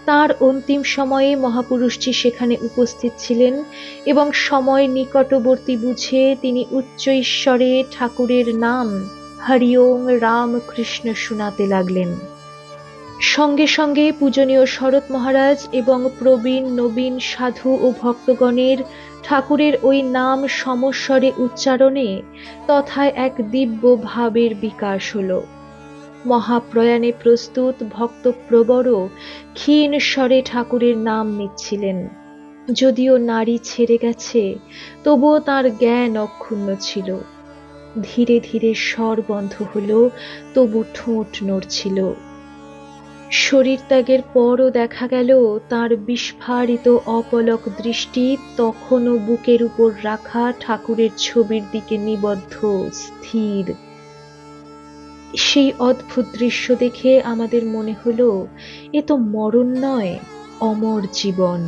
তার অন্তিম সময়ে মহাপুরুষজি সেখানে উপস্থিত ছিলেন এবং সময় নিকটবর্তী বুঝে তিনি উচ্চ ঈশ্বরে ঠাকুরের নাম হরি ওম রামকৃষ্ণ শোনাতে লাগলেন। সঙ্গে সঙ্গে পূজনীয় শরৎ মহারাজ এবং প্রবীণ নবীন সাধু ও ভক্তগণের ঠাকুরের ওই নাম সমস্বরে উচ্চারণে তথায় এক দিব্য ভাবের বিকাশ হল। মহাপ্রয়াণে প্রস্তুত ভক্তপ্রবর ক্ষীণ স্বরে ঠাকুরের নাম নিচ্ছিলেন। যদিও নাড়ি ছেড়ে গেছে, তবুও তার জ্ঞান অক্ষুণ্ণ ছিল। ধীরে ধীরে স্বর বন্ধ হল, তবু ঠোঁট নড়ছিল। শরীর ত্যাগের পরও দেখা গেল তার বিস্ফারিত অপলক দৃষ্টি তখনও বুকের উপর রাখা ঠাকুরের ছবির দিকে নিবদ্ধ, স্থির। সেই অদ্ভুত দৃশ্য দেখে আমাদের মনে হলো, এ তো মরণ নয়, অমর জীবন।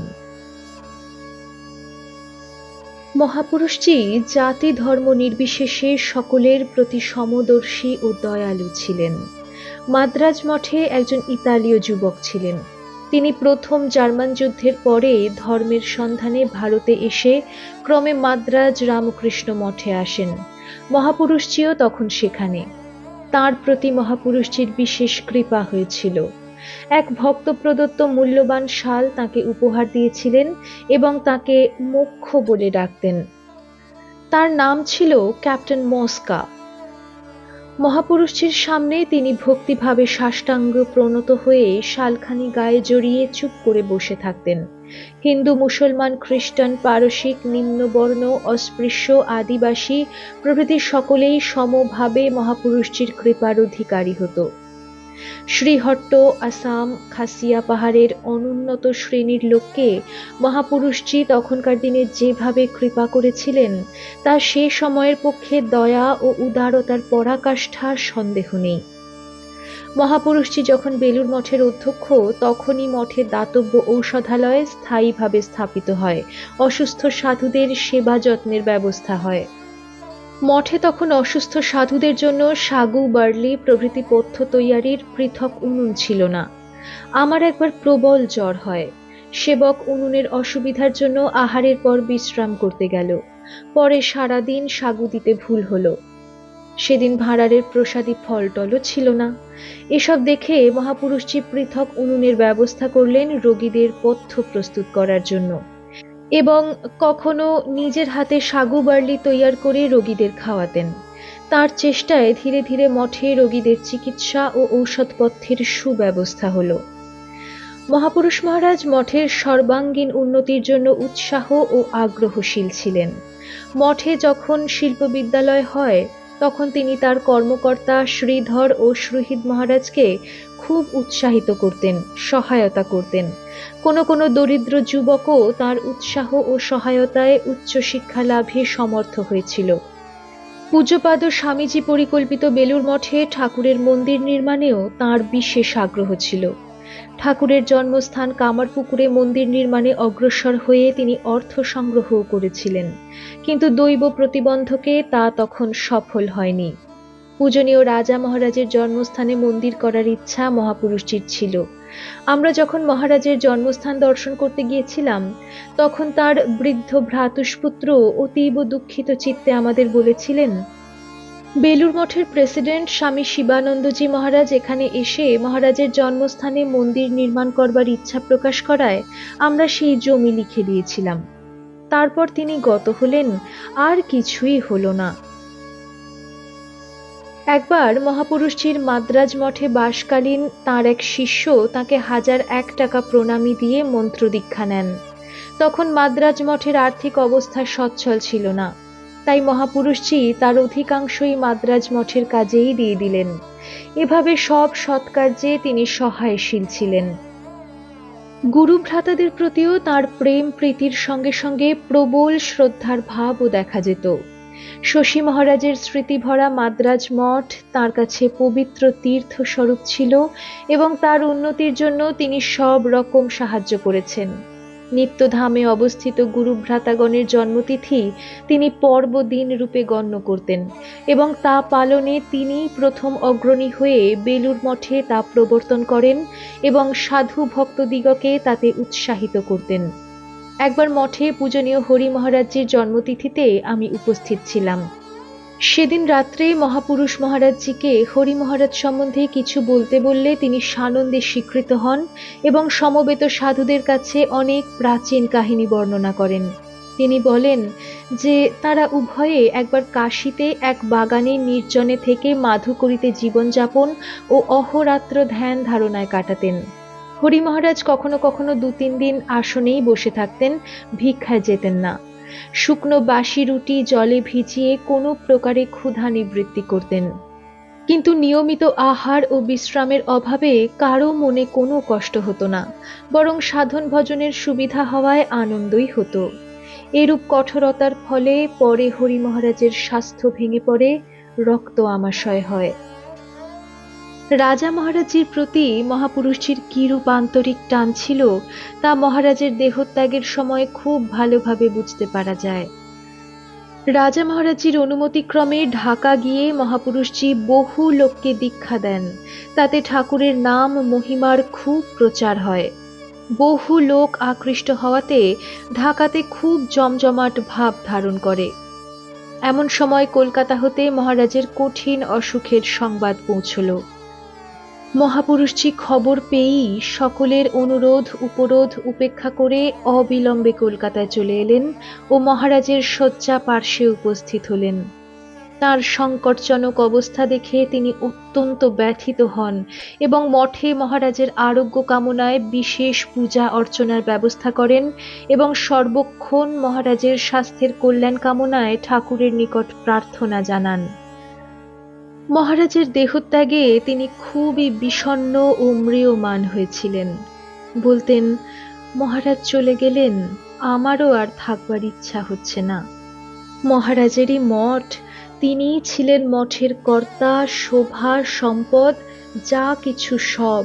মহাপুরুষজি জাতি ধর্ম নির্বিশেষে সকলের প্রতি সমদর্শী ও দয়ালু ছিলেন। মাদ্রাজ মঠে একজন ইতালীয় যুবক ছিলেন। তিনি প্রথম জার্মান যুদ্ধের পরে ধর্মের সন্ধানে ভারতে এসে ক্রমে মাদ্রাজ রামকৃষ্ণ মঠে আসেন। মহাপুরুষজিও তখন সেখানে। তাঁর প্রতি মহাপুরুষজির বিশেষ কৃপা হয়েছিল। এক ভক্ত প্রদত্ত মূল্যবান শাল তাকে উপহার দিয়েছিলেন এবং তাকে মোক্ষ বলে ডাকতেন। তার নাম ছিল ক্যাপ্টেন মস্কা। মহাপুরুষজির সামনে তিনি ভক্তিভাবে সাষ্টাঙ্গ প্রণত হয়ে শালখানি গায়ে জড়িয়ে চুপ করে বসে থাকতেন। হিন্দু, মুসলমান, খ্রিস্টান, পারসিক, নিম্নবর্ণ, অস্পৃশ্য, আদিবাসী প্রভৃতি সকলেই সমভাবে মহাপুরুষজির কৃপার অধিকারী হতো। শ্রীহট্ট, আসাম, খাসিয়া পাহাড়ের অনুন্নত শ্রেণীর লোককে মহাপুরুষজি তখনকার দিনে যেভাবে কৃপা করেছিলেন তা সে সময়ের পক্ষে দয়া ও উদারতার পরাকাষ্ঠা সন্দেহ নেই। মহাপুরুষজি যখন বেলুড় মঠের অধ্যক্ষ, তখনই মঠে দাতব্য ঔষধালয় স্থায়ীভাবে স্থাপিত হয়। অসুস্থ সাধুদের সেবা যত্নের ব্যবস্থা হয়। মঠে তখন অসুস্থ সাধুদের জন্য সাগু, বার্লি প্রভৃতি পথ্য তৈয়ারির পৃথক উনুন ছিল না। আমার একবার প্রবল জ্বর হয়। সেবক উনুনের অসুবিধার জন্য আহারের পর বিশ্রাম করতে গেল। পরে সারাদিন সাগু দিতে ভুল হলো। সেদিন ভাঁড়ারের প্রসাদী ফল টলও ছিল না। এসব দেখে মহাপুরুষজি পৃথক উনুনের ব্যবস্থা করলেন রোগীদের পথ্য প্রস্তুত করার জন্য এবং কখনো নিজের হাতে সাগু বার্লি তৈয়ার করে রোগীদের খাওয়াতেন। তার চেষ্টায় ধীরে ধীরে মঠে রোগীদের চিকিৎসা ও ঔষধপথ্যের সুব্যবস্থা হলো। মহাপুরুষ মহারাজ মঠের সর্বাঙ্গীন উন্নতির জন্য উৎসাহ ও আগ্রহশীল ছিলেন। মঠে যখন শিল্প বিদ্যালয় হয় তখন তিনি তার কর্মকর্তা শ্রীধর ও সুহৃদ মহারাজকে খুব উৎসাহিত করতেন, সহায়তা করতেন। কোনো কোনো দরিদ্র যুবকও তার উৎসাহ ও সহায়তায় উচ্চশিক্ষা লাভে সমর্থ হয়েছিল। পূজ্যপাদ স্বামীজি পরিকল্পিত বেলুড় মঠে ঠাকুরের মন্দির নির্মাণেও তাঁর বিশেষ আগ্রহ ছিল। ঠাকুরের জন্মস্থান কামারপুকুরে মন্দির নির্মাণে অগ্রসর হয়ে তিনি অর্থ সংগ্রহ করেছিলেন, কিন্তু দৈব প্রতিবন্ধকে তা তখন সফল হয়নি। পূজনীয় রাজা মহারাজের জন্মস্থানে মন্দির করার ইচ্ছা মহাপুরুষজির ছিল। আমরা যখন মহারাজের জন্মস্থান দর্শন করতে গিয়েছিলাম তখন তার বৃদ্ধ ভ্রাতুষ্পুত্র অতীব দুঃখিত চিত্তে আমাদের বলেছিলেন, বেলুড় মঠের প্রেসিডেন্ট স্বামী শিবানন্দজি মহারাজ এখানে এসে মহারাজের জন্মস্থানে মন্দির নির্মাণ করবার ইচ্ছা প্রকাশ করায় আমরা সেই জমি লিখে দিয়েছিলাম। তারপর তিনি গত হলেন, আর কিছুই হলো না। একবার মহাপুরুষজির মাদ্রাজ মঠে বাসকালীন তাঁর এক শিষ্য তাঁকে 1001 টাকা প্রণামী দিয়ে মন্ত্র দীক্ষা নেন। তখন মাদ্রাজ মঠের আর্থিক অবস্থা সচ্ছল ছিল না। তাই মহাপুরুষজি তার অধিকাংশই মাদ্রাজ মঠের কাজেই দিয়ে দিলেন। এভাবে সব সৎকার্যে তিনি সহায়শীল ছিলেন। গুরু ভ্রাতাদের প্রতিও তার প্রেম প্রীতির সঙ্গে সঙ্গে প্রবল শ্রদ্ধার ভাবও দেখা যেত। শশী মহারাজের স্মৃতিভরা মাদ্রাজ মঠ তার কাছে পবিত্র তীর্থস্বরূপ ছিল এবং তার উন্নতির জন্য তিনি সব রকম সাহায্য করেছেন। নিত্যধামে অবস্থিত গুরুভ্রাতাগণের জন্মতিথি তিনি পর্বদিন রূপে গণ্য করতেন এবং তা পালনে তিনিই প্রথম অগ্রণী হয়ে বেলুড় মঠে তা প্রবর্তন করেন এবং সাধু ভক্তদিগকে তাতে উৎসাহিত করতেন। একবার মঠে পূজনীয় হরি মহারাজজির জন্মতিথিতে আমি উপস্থিত ছিলাম। সেদিন রাত্রে মহাপুরুষ মহারাজজিকে হরি মহারাজ সম্বন্ধে কিছু বলতে বললে তিনি সানন্দে স্বীকৃত হন এবং সমবেত সাধুদের কাছে অনেক প্রাচীন কাহিনী বর্ণনা করেন। তিনি বলেন যে তারা উভয়ে একবার কাশীতে এক বাগানে নির্জনে থেকে মাধু করিতে জীবনযাপন ও অহোরাত্র ধ্যান ধারণায় কাটাতেন। হরি মহারাজ কখনো কখনো 2-3 দিন আসনেই বসে থাকতেন, ভিক্ষায় যেতেন না। শুকনো বাসি রুটি জলে ভিজিয়ে কোনো প্রকারে ক্ষুধা নিবৃত্তি করতেন। কিন্তু নিয়মিত আহার ও বিশ্রামের অভাবে কারো মনে কোনো কষ্ট হতো না, বরং সাধন ভজনের সুবিধা হওয়ায় আনন্দই হতো। এরূপ কঠোরতার ফলে পরে হরি মহারাজের স্বাস্থ্য ভেঙে পড়ে, রক্ত আমাশয় হয়। রাজা মহারাজজির প্রতি মহাপুরুষজির কিরূপ আন্তরিক টান ছিল তা মহারাজের দেহত্যাগের সময় খুব ভালোভাবে বুঝতে পারা যায়। রাজা মহারাজজির অনুমতিক্রমে ঢাকা গিয়ে মহাপুরুষজি বহু লোককে দীক্ষা দেন। তাতে ঠাকুরের নাম মহিমার খুব প্রচার হয়। বহু লোক আকৃষ্ট হওয়াতে ঢাকাতে খুব জমজমাট ভাব ধারণ করে। এমন সময় কলকাতা হতে মহারাজের কঠিন অসুখের সংবাদ পৌঁছল। মহাপুরুষজি খবর পেয়েই সকলের অনুরোধ উপরোধ উপেক্ষা করে অবিলম্বে কলকাতায় চলে এলেন ও মহারাজের শয্যা পার্শ্বে উপস্থিত হলেন। তার সংকটজনক অবস্থা দেখে তিনি অত্যন্ত ব্যথিত হন এবং মঠে মহারাজের আরোগ্য কামনায় বিশেষ পূজা অর্চনার ব্যবস্থা করেন এবং সর্বক্ষণ মহারাজের স্বাস্থ্যের কল্যাণ কামনায় ঠাকুরের নিকট প্রার্থনা জানান। মহারাজের দেহত্যাগে তিনি খুবই বিষণ্ণ ও ম্রিয়মাণ হয়েছিলেন। বলতেন, মহারাজ চলে গেলেন, আমারও আর থাকবার ইচ্ছা হচ্ছে না। মহারাজেরই মঠ, তিনিই ছিলেন মঠের কর্তা, শোভা, সম্পদ, যা কিছু সব।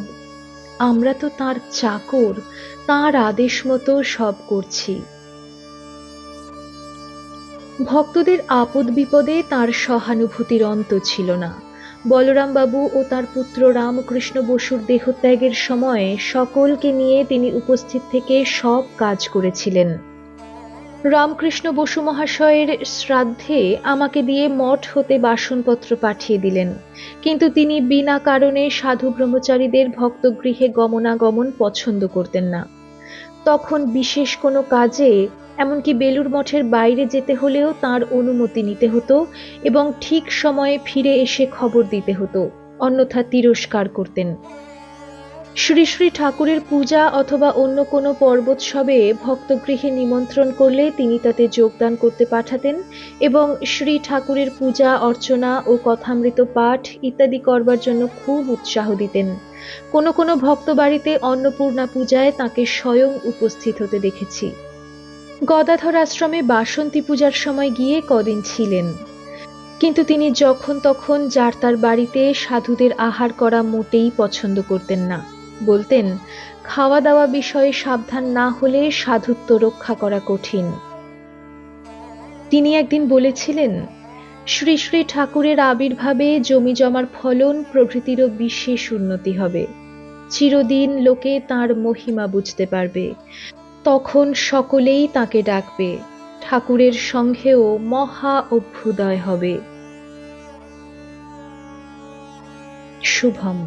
আমরা তো তাঁর চাকর, তাঁর আদেশ মতো সব করছি। ভক্তদের আপদ বিপদে তাঁর সহানুভূতির অন্ত ছিল না। বলরাম বাবু ও তার পুত্র রামকৃষ্ণ বসুর দেহত্যাগের সময় সকলকে নিয়ে তিনি উপস্থিত থেকে সব কাজ করেছিলেন। রামকৃষ্ণ বসু মহাশয়ের শ্রাদ্ধে আমাকে দিয়ে মঠ হতে বাসনপত্র পাঠিয়ে দিলেন, কিন্তু তিনি বিনা কারণে সাধু ব্রহ্মচারীদের ভক্তগৃহে গমনাগমন পছন্দ করতেন না। তখন বিশেষ কোনো কাজে, এমনকি বেলুড় মঠের বাইরে যেতে হলেও তাঁর অনুমতি নিতে হতো এবং ঠিক সময়ে ফিরে এসে খবর দিতে হতো, অন্যথা তিরস্কার করতেন। শ্রী শ্রী ঠাকুরের পূজা অথবা অন্য কোনো পর্বোৎসবে ভক্তগৃহে নিমন্ত্রণ করলে তিনি তাতে যোগদান করতে পাঠাতেন এবং শ্রী ঠাকুরের পূজা অর্চনা ও কথামৃত পাঠ ইত্যাদি করবার জন্য খুব উৎসাহ দিতেন। কোনো কোনো ভক্ত বাড়িতে অন্নপূর্ণা পূজায় তাকে স্বয়ং উপস্থিত হতে দেখেছি। গদাধর আশ্রমে বাসন্তী পূজার সময় গিয়ে কদিন ছিলেন, কিন্তু তিনি যখন তখন যার তার বাড়িতে সাধুদের আহার করা মোটেই পছন্দ করতেন না। বলতেন, খাওয়া দাওয়া বিষয়ে সাবধান না হলে সাধুত্ব রক্ষা করা কঠিন। তিনি একদিন বলেছিলেন, শ্রী শ্রী ঠাকুরের আবির্ভাবে জমি জমার ফলন প্রভৃতিরও বিশেষ উন্নতি হবে। চিরদিন লোকে তাঁর মহিমা বুঝতে পারবে, তখন সকলেই তাকে ডাকবে, ঠাকুরের সঙ্ঘেও মহা অভ্যুদয় হবে। শুভম।